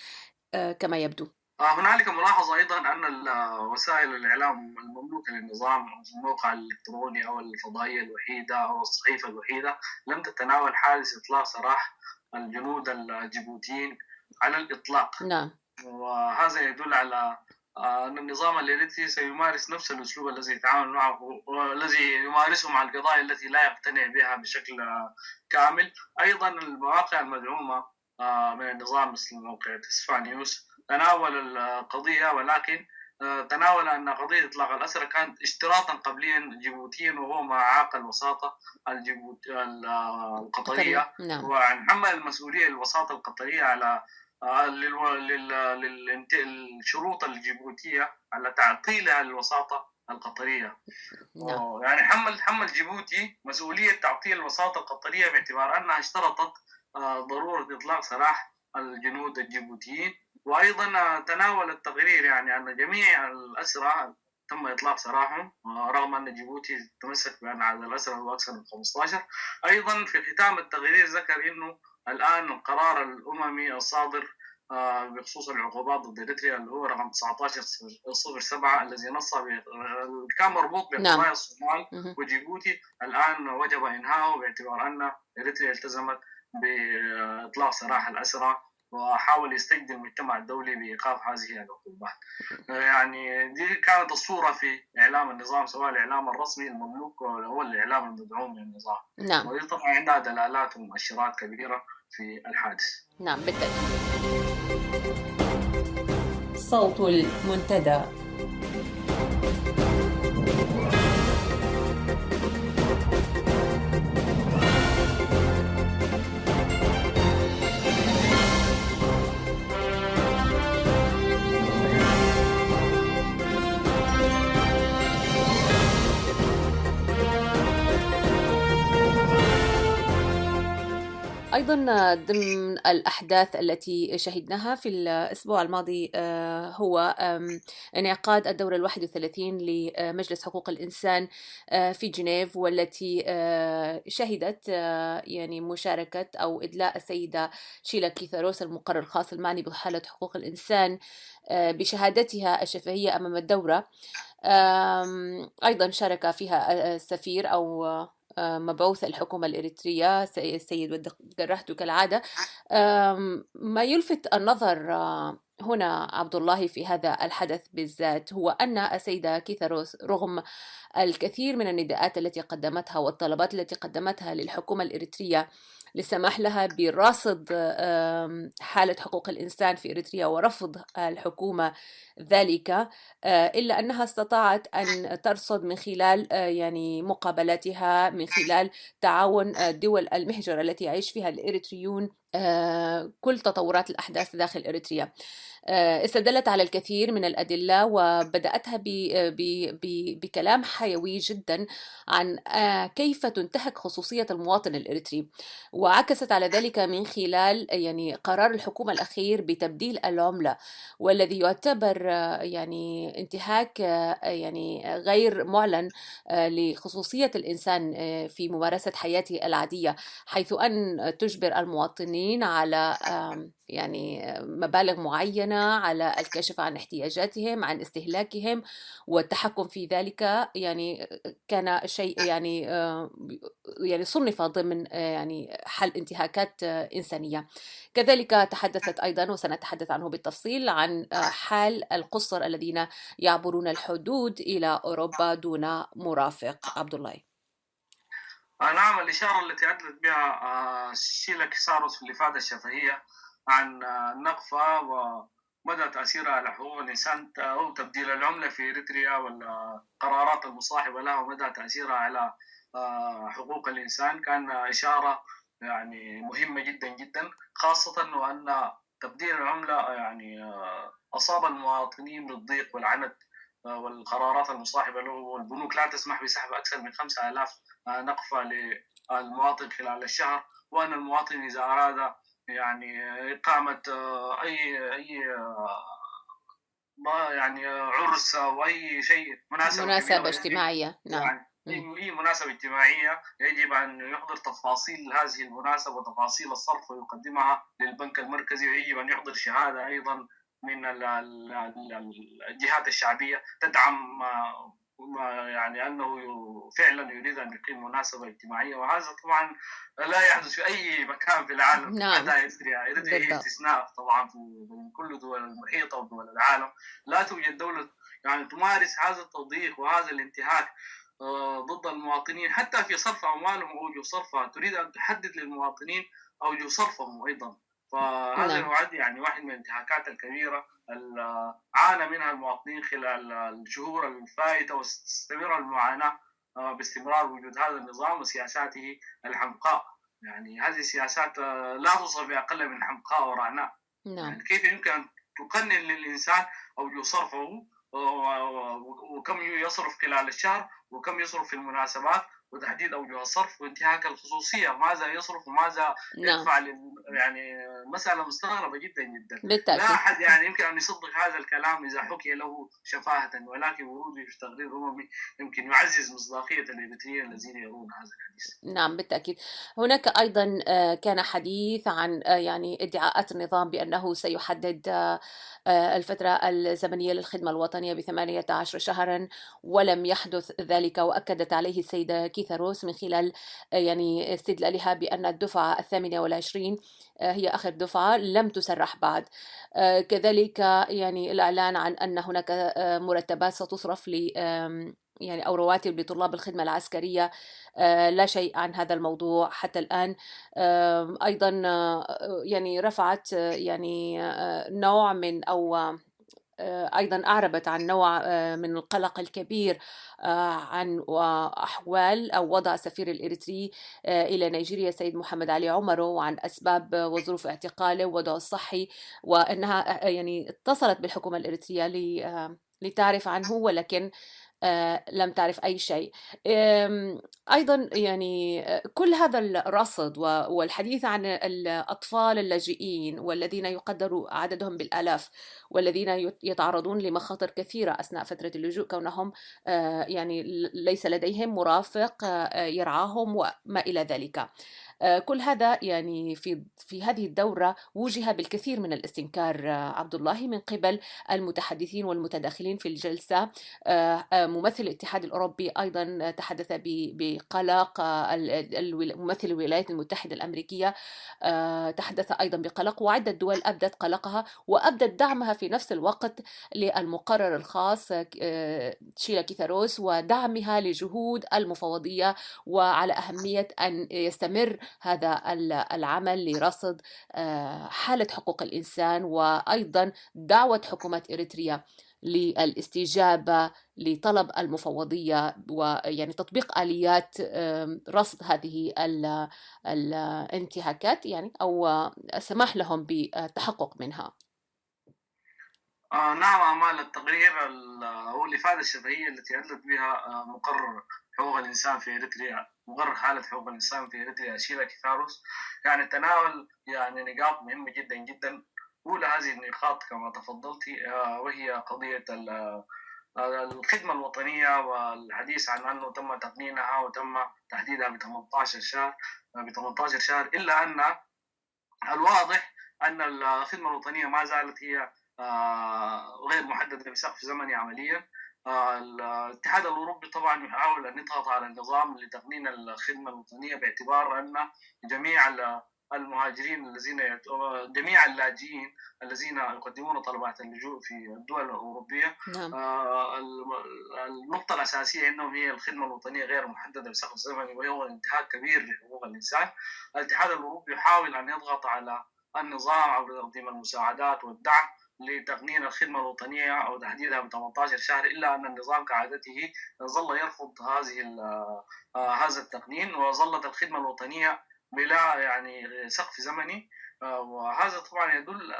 كما يبدو. هنالك ملاحظة أيضا أن وسائل الإعلام المملوكة للنظام، الموقع الإلكتروني أو الفضائية الوحيدة أو الصحيفة الوحيدة، لم تتناول حادث إطلاق سراح الجنود الجيبوتيين على الإطلاق. نعم. وهذا يدل على أن النظام الإريتري سيمارس نفس الأسلوب الذي يتعامل معه والذي يمارسه مع القضايا التي لا يقتنع بها بشكل كامل. أيضا المواقع المدعومة من النظام مثل موقع تسفا نيوز تناول القضية، ولكن تناول أن قضية إطلاق الأسرى كانت اشتراطا قبليا جيبوتيا، وهو ما أعاق الوساطة القطرية، نعم. وحمل المسؤولية الوساطة القطرية على الشروط الجيبوتية على تعطيلها للوساطة القطرية. نعم. يعني حمل جيبوتي مسؤولية تعطيل الوساطة القطرية باعتبار أنها اشترطت ضرورة إطلاق سراح الجنود الجيبوتيين. وأيضا تناول التقرير يعني أن جميع الأسرى تم إطلاق سراحهم، رغم أن جيبوتي تمسك بأن عدد الأسرى هو أكثر من 15. أيضا في ختام التقرير ذكر أنه الآن القرار الأممي الصادر بخصوص العقوبات ضد إريتريا اللي هو رقم 1907 الذي نص كان مربوط بقضايا الصومال وجيبوتي، الآن وجب إنهائه باعتبار أن إريتريا التزمت بإطلاق سراح الأسرى، وحاول يستجدي المجتمع الدولي بإيقاف هذه العقوبات. يعني دي كانت الصورة في إعلام النظام، سواء الإعلام الرسمي المملوك أو الإعلام المدعوم من النظام. نعم. ودي طبعا عندها دلالات ومؤشرات كبيرة في الحادث. نعم بالتأكيد. صوت المنتدى. أيضا ضمن الأحداث التي شهدناها في الأسبوع الماضي هو انعقاد الدورة 31 لمجلس حقوق الإنسان في جنيف، والتي شهدت يعني مشاركة أو إدلاء السيدة شيلا كيثاروس المقرر الخاص المعني بحالة حقوق الإنسان بشهادتها الشفهية أمام الدورة. أيضا شارك فيها السفير أو مبعوث الحكومة الإريترية السيد ود جرحته كالعادة. ما يلفت النظر هنا عبد الله في هذا الحدث بالذات هو أن السيدة كيثاروس رغم الكثير من النداءات التي قدمتها والطلبات التي قدمتها للحكومة الإريترية للسماح لها برصد حالة حقوق الإنسان في إريتريا ورفض الحكومة ذلك، إلا أنها استطاعت أن ترصد من خلال يعني مقابلاتها، من خلال تعاون دول المهجر التي يعيش فيها الإريتريون كل تطورات الأحداث داخل إريتريا. استدلت على الكثير من الأدلة وبدأتها بكلام حيوي جدا عن كيف تنتهك خصوصية المواطن الإريتري، وعكست على ذلك من خلال يعني قرار الحكومة الأخير بتبديل العملة، والذي يعتبر يعني انتهاك يعني غير معلن لخصوصية الإنسان في ممارسة حياته العادية، حيث أن تجبر المواطنين على يعني مبالغ معينة، على الكشف عن احتياجاتهم، عن استهلاكهم والتحكم في ذلك. يعني كان شيء يعني صنف ضمن يعني حل انتهاكات إنسانية. كذلك تحدثت أيضا، وسنتحدث عنه بالتفصيل، عن حال القُصّر الذين يعبرون الحدود إلى أوروبا دون مرافق. عبد الله. نعم، الإشارة التي أدلت بها شيلا كيثاروس في الإفادة الشفهية عن النقفة ومدى تأثيرها على حقوق الإنسان أو تبديل العملة في إريتريا والقرارات المصاحبة لها ومدى تأثيرها على حقوق الإنسان كان إشارة يعني مهمة جدا جدا، خاصة وأن تبديل العملة يعني أصاب المواطنين بالضيق والعنت، والقرارات المصاحبة له والبنوك لا تسمح بسحب أكثر من 5000 نقفة للمواطن خلال الشهر، وأن المواطن إذا أراد يعني إقامة أي يعني عرس أو أي شيء مناسبة اجتماعية، نعم، يعني أي مناسبة اجتماعية يجب أن يحضر تفاصيل هذه المناسبة وتفاصيل الصرف ويقدمها للبنك المركزي، ويجب أن يحضر شهادة أيضا من الجهات الشعبية تدعم يعني أنه فعلا يريد أن يقيم مناسبة اجتماعية، وهذا طبعا لا يحدث في أي مكان في العالم نعم، حتى إريتريا. إريتريا هي بالضبط. استثناء طبعا من كل دول المحيطة ودول العالم. لا توجد دولة يعني تمارس هذا التضييق وهذا الانتهاك ضد المواطنين، حتى في صرف أموالهم أو صرفها. تريد أن تحدد للمواطنين أو صرفهم أيضا. فهذا نعم، يعد يعني واحد من الانتهاكات الكبيرة عانى منها المواطنين خلال الشهور الفائتة، وتستمر المعاناة باستمرار وجود هذا النظام وسياساته الحمقاء. يعني هذه السياسات لا توصف بأقل من حمقاء ورعناء. نعم، يعني كيف يمكن أن تقنن للإنسان أو صرفه، وكم يصرف خلال الشهر، وكم يصرف في المناسبات، وتحديد أوجه الصرف، وانتهاك الخصوصية، ماذا يصرف وماذا نعم، يدفع يعني مسألة مستغربة جدا جدا. لا بالتأكيد. أحد يعني يمكن أن يصدق هذا الكلام إذا حكي له شفاهة، ولكن وروده في تقرير أممي يمكن يعزز مصداقية الإريتريين الذين يرون هذا الحديث. نعم، بالتأكيد. هناك أيضا كان حديث عن يعني ادعاءات النظام بأنه سيحدد الفترة الزمنية للخدمة الوطنية ب18 شهرا، ولم يحدث ذلك. وأكدت عليه السيدة كيثا روس من خلال يعني استدلالها بأن الدفعة 28 هي آخر دفعة لم تسرح بعد. كذلك يعني الإعلان عن أن هناك مرتبات ستصرف ل يعني أو رواتب لطلاب الخدمة العسكرية. لا شيء عن هذا الموضوع حتى الآن. أيضا يعني رفعت يعني نوع من أو أيضا أعربت عن نوع من القلق الكبير عن أحوال أو وضع السفير الإريتري إلى نيجيريا سيد محمد علي عمرو، وعن أسباب وظروف اعتقاله ووضعه الصحي، وأنها يعني اتصلت بالحكومة الإريترية لتعرف عنه، ولكن لم تعرف أي شيء. أيضا يعني كل هذا الرصد والحديث عن الأطفال اللاجئين والذين يقدر عددهم بالآلاف، والذين يتعرضون لمخاطر كثيرة أثناء فترة اللجوء كونهم يعني ليس لديهم مرافق يرعاهم وما إلى ذلك. كل هذا يعني في هذه الدورة وجه بالكثير من الاستنكار عبد الله من قبل المتحدثين والمتداخلين في الجلسة. ممثل الاتحاد الأوروبي أيضا تحدث بقلق. ممثل الولايات المتحدة الأمريكية تحدث أيضا بقلق، وعدة دول أبدت قلقها وأبدت دعمها في نفس الوقت للمقرر الخاص شيلا كيثا روس ودعمها لجهود المفوضية، وعلى أهمية أن يستمر هذا العمل لرصد حالة حقوق الإنسان، وأيضا دعوة حكومة إريتريا للاستجابة لطلب المفوضية، ويعني تطبيق آليات رصد هذه الانتهاكات يعني أو السماح لهم بالتحقق منها. نعم، أعمال التقرير هو الإفادة الشفهية التي أدلت بها مقرر حقوق الإنسان في إريتريا، مقرر حالة حقوق الإنسان في إريتريا شيلا كيثا روس، يعني تناول يعني نقاط مهمة جدا جدا. أولى هذه النقاط كما تفضلت وهي قضية الخدمة الوطنية، والحديث عن أنه تم تقنينها وتم تحديدها ب 18 شهر إلا أن الواضح أن الخدمة الوطنية ما زالت هي غير محددة بسقف زمني عمليا. الاتحاد الأوروبي طبعا يحاول أن يضغط على النظام لتقنين الخدمة الوطنية، باعتبار أن جميع المهاجرين جميع اللاجئين الذين يقدمون طلبات اللجوء في الدول الأوروبية، نعم. النقطة الأساسية أنهم هي الخدمة الوطنية غير محددة بسقف زمني، وهو انتهاك كبير لحقوق الإنسان. الاتحاد الأوروبي يحاول أن يضغط على النظام عبر تقديم المساعدات والدعم لتقنين الخدمة الوطنية أو تحديدها ب 18 شهر، إلا أن النظام كعادته ظل يرفض هذا التقنين، وظلت الخدمة الوطنية بلا يعني سقف زمني. وهذا طبعا يدل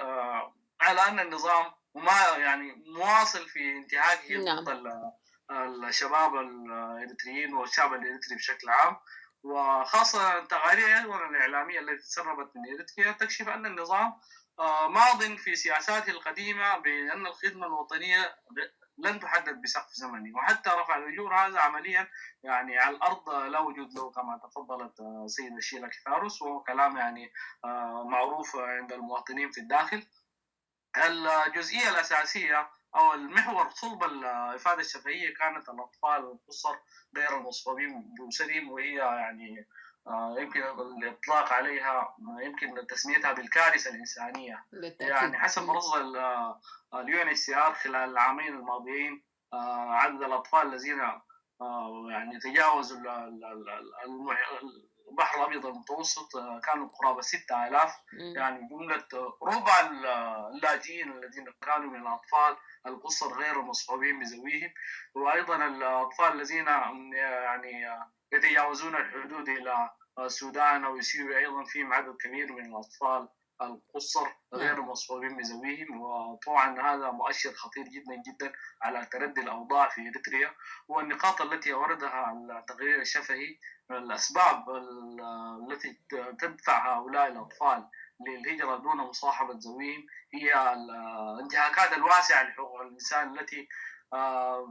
على أن النظام يعني مواصل في انتهاكه ضد الشباب الإريتريين والشعب الإريتري بشكل عام، وخاصة التقارير الإعلامية التي تسربت من إريتريا تكشف أن النظام ماض في سياساته القديمة بأن الخدمة الوطنية لن تحدد بسقف زمني، وحتى رفع الأجور هذا عمليا يعني على الأرض لا وجود له كما تفضلت سيدة شيلا كيثا روس، وهو كلام يعني معروف عند المواطنين في الداخل. الجزئية الأساسية أو المحور صلب الإفادة الشفهية كانت الأطفال القُصَر غير المصابين بأسرهم، وهي يعني يمكن الإطلاق عليها يمكن تسميتها بالكارثة الإنسانية. بالتأكيد. يعني حسب رصد الUNHCR خلال العامين الماضيين عدد الأطفال الذين يعني تجاوزوا البحر الأبيض المتوسط كانوا قرابة 6000. يعني جملة ربع اللاجئين الذين كانوا من الأطفال القُصَر غير المصحوبين بذويهم، وأيضا الأطفال الذين يعني يتجاوزون الحدود إلى السودان أو إثيوبيا، أيضا فيهم عدد كبير من الأطفال القُصَر غير المصحوبين بذويهم. وطبعا هذا مؤشر خطير جدا جدا على تردي الأوضاع في إريتريا. والنقاط التي أوردها التقرير الشفهي، الأسباب التي تدفع هؤلاء الأطفال للهجرة دون مصاحبة ذويهم هي الانتهاكات الواسعة لحقوق الإنسان التي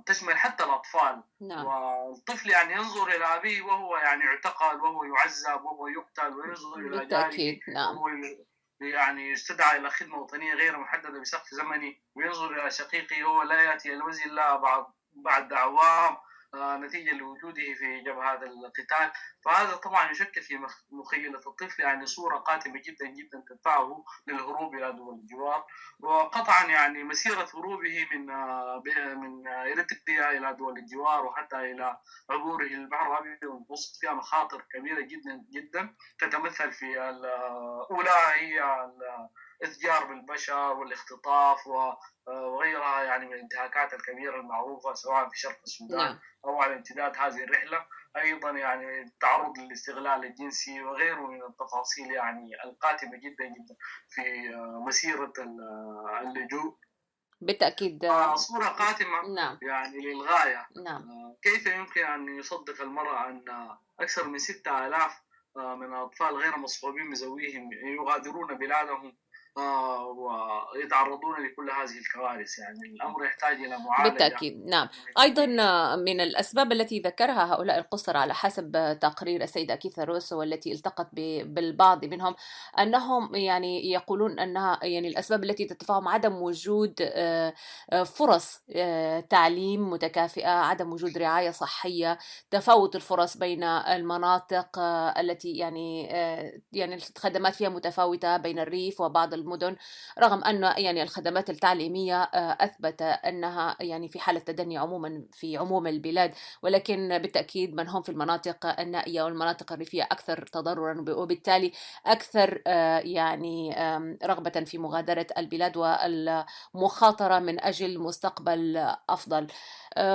تشمل حتى الأطفال. نعم. والطفل يعني ينظر إلى أبيه وهو يعني يعتقل وهو يعذب وهو يقتل، وينظر إلى جاره بالتأكيد. نعم. وهو يعني يستدعى إلى خدمة وطنية غير محددة بسقف زمني، وينظر إلى شقيقه وهو لا يأتي المنزل إلا بعد أعوام نتيجة لوجوده في جبهة القتال. فهذا طبعا يشكل في مخيلة الطفل يعني صورة قاتمة جدا جدا تدفعه للهروب إلى دول الجوار. وقطعا يعني مسيرة هروبه من إريتريا إلى دول الجوار وحتى إلى عبوره البحر الأبيض المتوسط فيها مخاطر كبيرة جدا جدا، تتمثل في الأولى هي الإتجار بالبشر والاختطاف وغيرها يعني من الانتهاكات الكبيرة المعروفة سواء في شرق السودان. نعم. أو على امتداد هذه الرحلة. أيضا يعني التعرض للاستغلال الجنسي وغيره من التفاصيل يعني القاتمة جدا جدا في مسيرة اللجوء. بالتأكيد. صورة قاتمة نعم. يعني للغاية. نعم. كيف يمكن أن يصدق المرأة أن أكثر من 6000 من الأطفال غير مصحوبين بذويهم يغادرون بلادهم ويتعرضون لكل هذه الكوارث؟ يعني الأمر يحتاج إلى معالجة. بالتأكيد. نعم. أيضا من الأسباب التي ذكرها هؤلاء القُصَر على حسب تقرير السيدة كيثا روسو والتي التقت بالبعض منهم، أنهم يعني يقولون أنها يعني الأسباب التي تدفعهم عدم وجود فرص تعليم متكافئة، عدم وجود رعاية صحية، تفاوت الفرص بين المناطق التي يعني الخدمات فيها متفاوتة بين الريف وبعض المدن، رغم أن يعني الخدمات التعليمية أثبت أنها يعني في حالة تدني عموما في عموم البلاد، ولكن بالتأكيد من هم في المناطق النائية والمناطق الريفية أكثر تضررا وبالتالي أكثر يعني رغبة في مغادرة البلاد والمخاطرة من أجل مستقبل أفضل.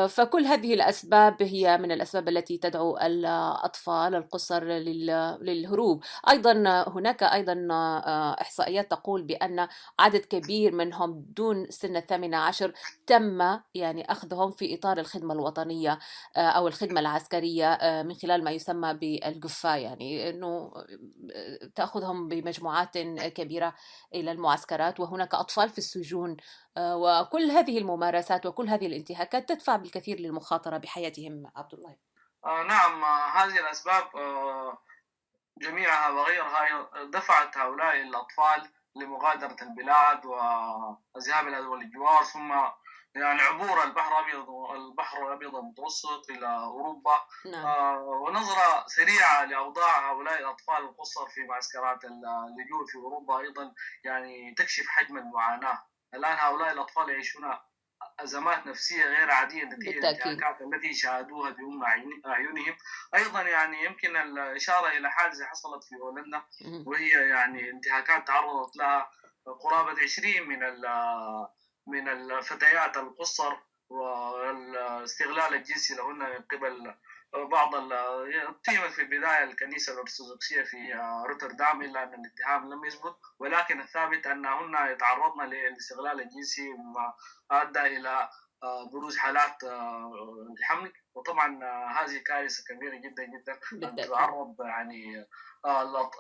فكل هذه الأسباب هي من الأسباب التي تدعو الأطفال القُصَر للهروب. أيضا هناك أيضا إحصائيات تقول بأن عدد كبير منهم دون سن 18 تم يعني أخذهم في إطار الخدمة الوطنية أو الخدمة العسكرية من خلال ما يسمى بالقفة، يعني أنه تأخذهم بمجموعات كبيرة إلى المعسكرات، وهناك أطفال في السجون. وكل هذه الممارسات وكل هذه الانتهاكات تدفع بالكثير للمخاطرة بحياتهم. عبد الله. نعم. هذه الأسباب جميعها وغيرها دفعت هؤلاء الأطفال لمغادرة البلاد والذهاب إلى دول الجوار، ثم يعني عبور البحر الأبيض المتوسط إلى أوروبا. نعم. ونظرة سريعة لأوضاع هؤلاء الأطفال القُصَر في معسكرات اللجوء في أوروبا أيضا يعني تكشف حجم المعاناة. الآن هؤلاء الأطفال يعيشون أزمات نفسية غير عادية نتيجة الانتهاكات التي شاهدوها بأم أعينهم. أيضا يعني يمكن الإشارة إلى حادثة حصلت في هولندا، وهي يعني انتهاكات تعرضت لها قرابة 20 من الفتيات القُصَر والاستغلال الجنسي لهن من قبل بعض اتهمت في البداية الكنيسة الأرثوذكسية في روتردام، إلا أن الاتهام لم يثبت، ولكن الثابت أنهن يتعرضن للاستغلال الجنسي مما أدى إلى بروز حالات الحمل. وطبعا هذه كارثة كبيرة جدا جدا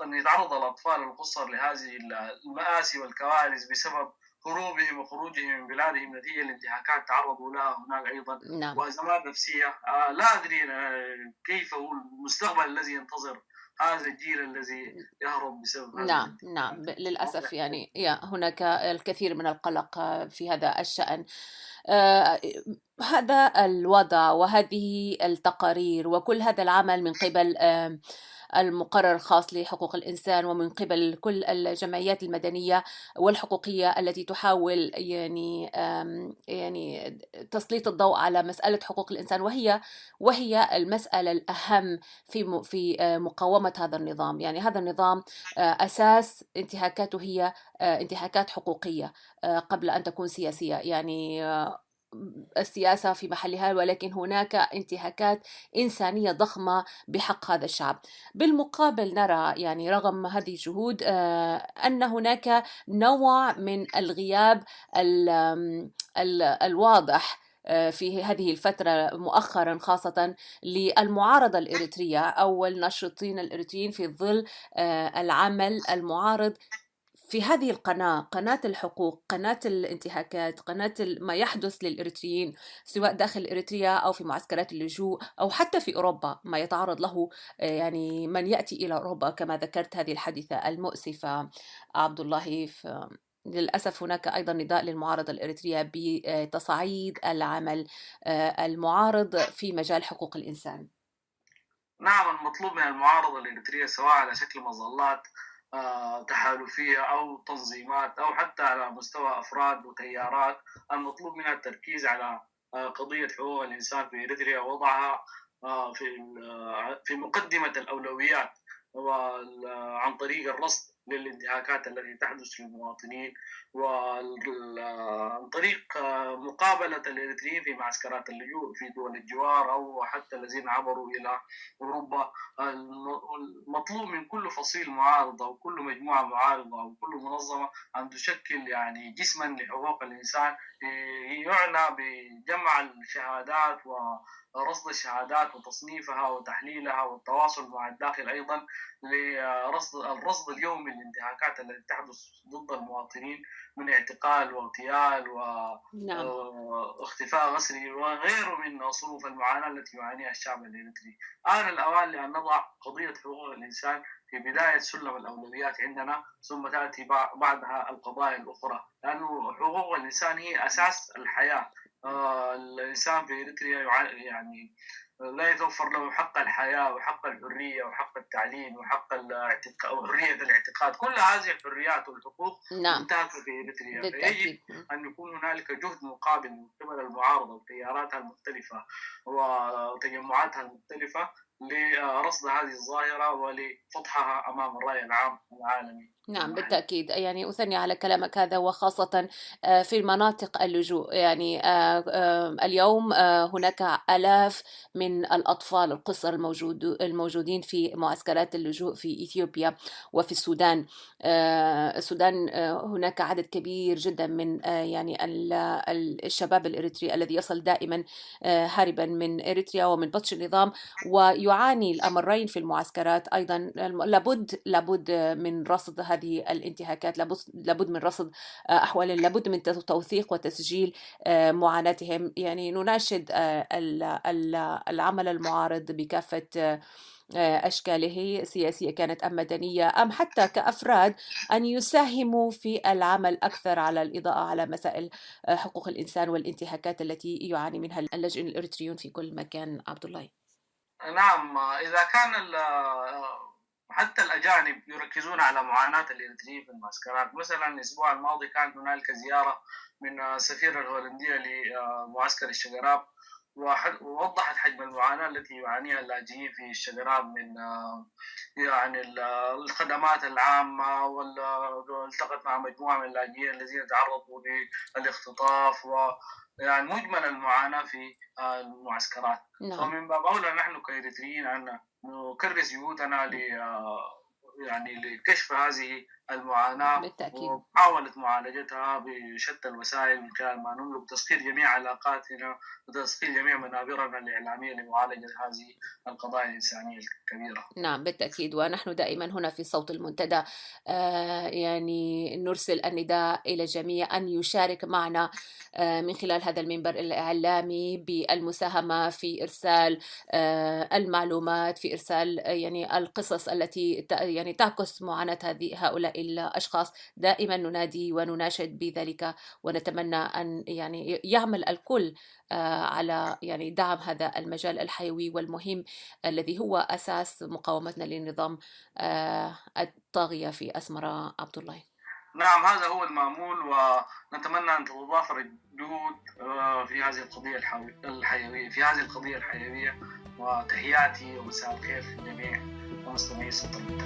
أن يتعرض الأطفال القُصَر لهذه المآسي والكوارث بسبب هروبهم وخروجهم من بلادهم نتيجة الانتهاكات تعرضوا لها هناك أيضا. نعم. وأزمات نفسية. لا أدري كيف هو المستقبل الذي ينتظر هذا الجيل الذي يهرب بسبب هذه نعم نعم الانتهاكات. للأسف يعني هناك الكثير من القلق في هذا الشأن. آه، هذا الوضع وهذه التقارير وكل هذا العمل من قبل المقرر الخاص لحقوق الإنسان ومن قبل كل الجمعيات المدنية والحقوقية التي تحاول يعني تسليط الضوء على مسألة حقوق الإنسان، وهي المسألة الأهم في مقاومة هذا النظام. يعني هذا النظام أساس انتهاكاته هي انتهاكات حقوقية قبل أن تكون سياسية. يعني السياسة في محلها، ولكن هناك انتهاكات إنسانية ضخمة بحق هذا الشعب. بالمقابل نرى يعني رغم هذه الجهود أن هناك نوع من الغياب الواضح في هذه الفترة مؤخرا، خاصة للمعارضة الإريترية أو الناشطين الإريتريين في ظل العمل المعارض في هذه قناة الحقوق، قناة الانتهاكات، قناة ما يحدث للإريتريين سواء داخل إريتريا أو في معسكرات اللجوء أو حتى في أوروبا ما يتعرض له يعني من يأتي إلى أوروبا كما ذكرت هذه الحادثة المؤسفة عبد الله. للأسف هناك أيضا نداء للمعارضة الإريترية بتصعيد العمل المعارض في مجال حقوق الإنسان. نعم، المطلوب من المعارضة الإريترية سواء على شكل مظلات تحالفية أو تنظيمات أو حتى على مستوى أفراد وتيارات، المطلوب منها التركيز على قضية حقوق الإنسان في إريتريا، ووضعها في مقدمة الأولويات، وعن طريق الرصد للانتهاكات التي تحدث للمواطنين، وعن طريق مقابلة الإريتريين في معسكرات اللجوء في دول الجوار أو حتى الذين عبروا إلى أوروبا. المطلوب من كل فصيل معارض أو كل مجموعة معارضة أو كل منظمة أن تشكل يعني جسما لحقوق الإنسان يعنى بجمع الشهادات ورصد الشهادات وتصنيفها وتحليلها والتواصل مع الداخل أيضا الرصد اليومي للانتهاكات التي تحدث ضد المواطنين من اعتقال واغتيال واختفاء غسري وغيره من صنوف المعاناة التي يعانيها الشعب الإريتري. آن الأوان لأن نضع قضية حقوق الإنسان في بداية سلم الأولويات عندنا، ثم تأتي بعدها القضايا الأخرى، لأن حقوق الإنسان هي أساس الحياة. الإنسان في إريتريا يعني لا يتوفر له حق الحياة وحق الحرية وحق التعليم وحق وحرية الاعتقاد. كل هذه الحريات والحقوق انتهكت في إريتريا، فيجب أن يكون هنالك جهد مقابل من قبل المعارضة وتياراتها المختلفة وتجمعاتها المختلفة لرصد هذه الظاهرة ولفضحها أمام الرأي العام العالمي. نعم بالتأكيد، يعني أثني على كلامك هذا، وخاصة في مناطق اللجوء. يعني اليوم هناك آلاف من الأطفال القُصَّر الموجودين في معسكرات اللجوء في إثيوبيا وفي السودان. السودان هناك عدد كبير جدا من يعني الشباب الإريتري الذي يصل دائما هاربا من إريتريا ومن بطش النظام، ويعاني الأمرين في المعسكرات. أيضا لابد من رصد هذه الانتهاكات، لابد من رصد أحوال، لابد من توثيق وتسجيل معاناتهم. يعني نناشد العمل المعارض بكافة أشكاله، سياسية كانت أم مدنية أم حتى كأفراد، أن يساهموا في العمل أكثر على الإضاءة على مسائل حقوق الإنسان والانتهاكات التي يعاني منها اللاجئون الإريتريون في كل مكان. عبد الله. نعم، إذا كان حتى الأجانب يركزون على معاناة الإريتريين في المعسكرات. مثلا الأسبوع الماضي كانت هنالك زيارة من السفيرة الهولندية لمعسكر الشقراب، ووضحت حجم المعاناة التي يعانيها اللاجئين في الشقراب من يعني الخدمات العامة، والتقت مع مجموعة من اللاجئين الذين تعرضوا للاختطاف يعني مجمل المعاناة في المعسكرات. ومن باب أولى نحن كإريتريين أن نكرس جهودنا يعني لكشف هذه المعاناة بالتأكيد. ومحاولة معالجتها بشتى الوسائل من خلال ما نملك، تسخير جميع علاقاتنا وتسخير جميع منابرنا الإعلامية لمعالجة هذه القضايا الإنسانية الكبيرة. نعم بالتأكيد، ونحن دائما هنا في صوت المنتدى يعني نرسل النداء إلى الجميع أن يشارك معنا من خلال هذا المنبر الإعلامي بالمساهمة في إرسال المعلومات، في إرسال يعني القصص التي يعني تعكس معاناة هؤلاء الأشخاص. دائما ننادي ونناشد بذلك، ونتمنى أن يعني يعمل الكل على يعني دعم هذا المجال الحيوي والمهم الذي هو أساس مقاومتنا للنظام الطاغية في أسمرة. عبد الله. نعم، هذا هو المأمول، ونتمنى أن تتضافر الجهود في هذه القضية الحيوية، وتحياتي ومساء الخير للجميع ومستمعي صوت المنتدى.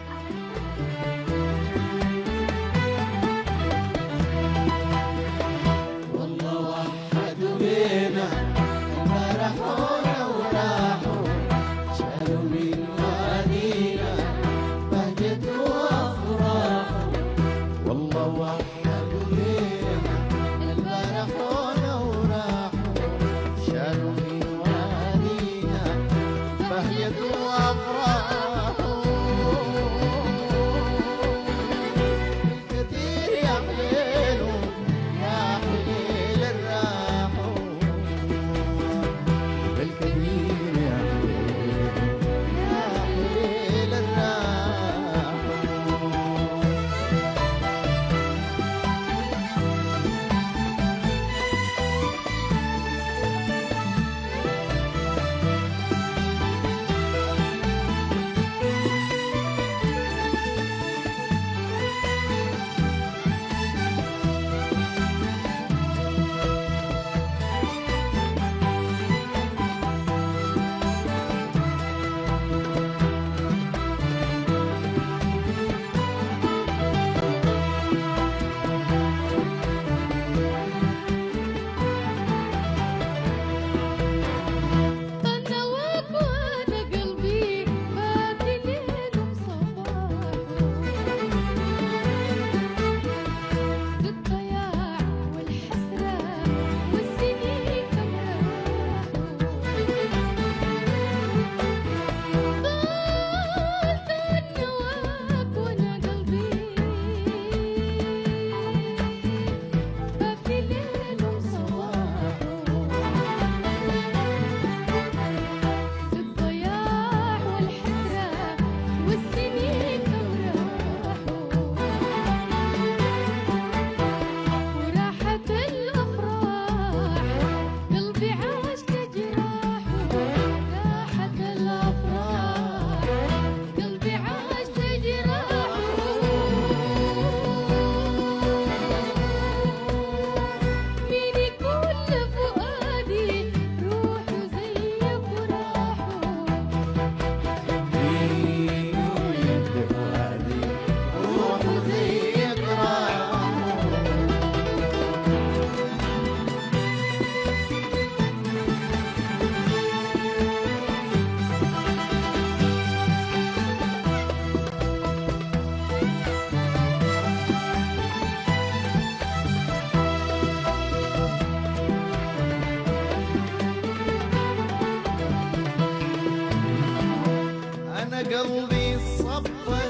قلبي صبر،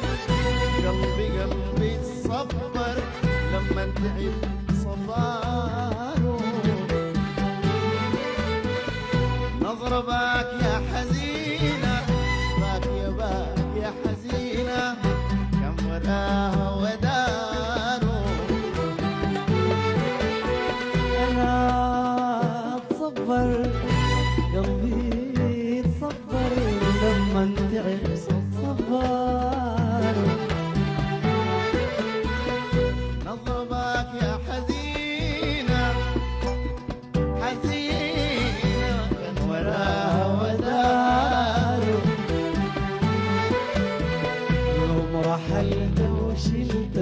قلبي صبر لما تعب صباره، نظرة باك يا حزينة، باك يا حزينة، كم وداها وداره. أنا أتصبر قلبي تصبر لما تعب صبار، نظربك يا حزينة حزينة كان وراها وداره. يوم رحلت وشلت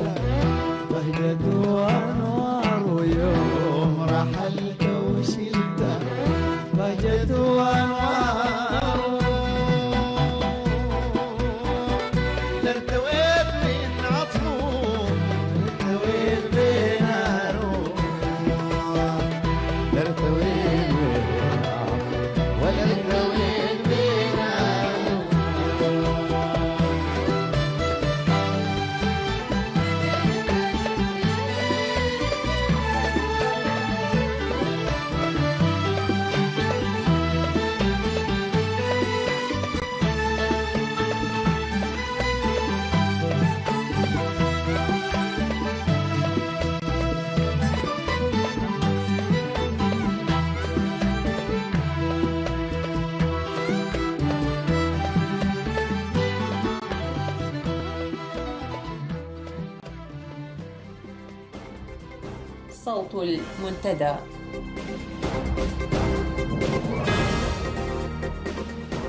بهجة وأنوار، ويوم رحلت وشلت بهجة وأنوار. صوت المنتدى.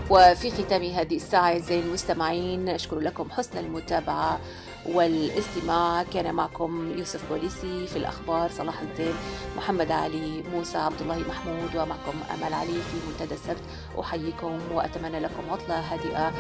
وفي ختام هذه الساعة أعزائي المستمعين أشكر لكم حسن المتابعة والاستماع. كان معكم يوسف بوليسي في الأخبار، صلاح الدين، محمد علي، موسى عبد الله محمود، ومعكم أمل علي في منتدى السبت. أحييكم وأتمنى لكم عطلة هادئة.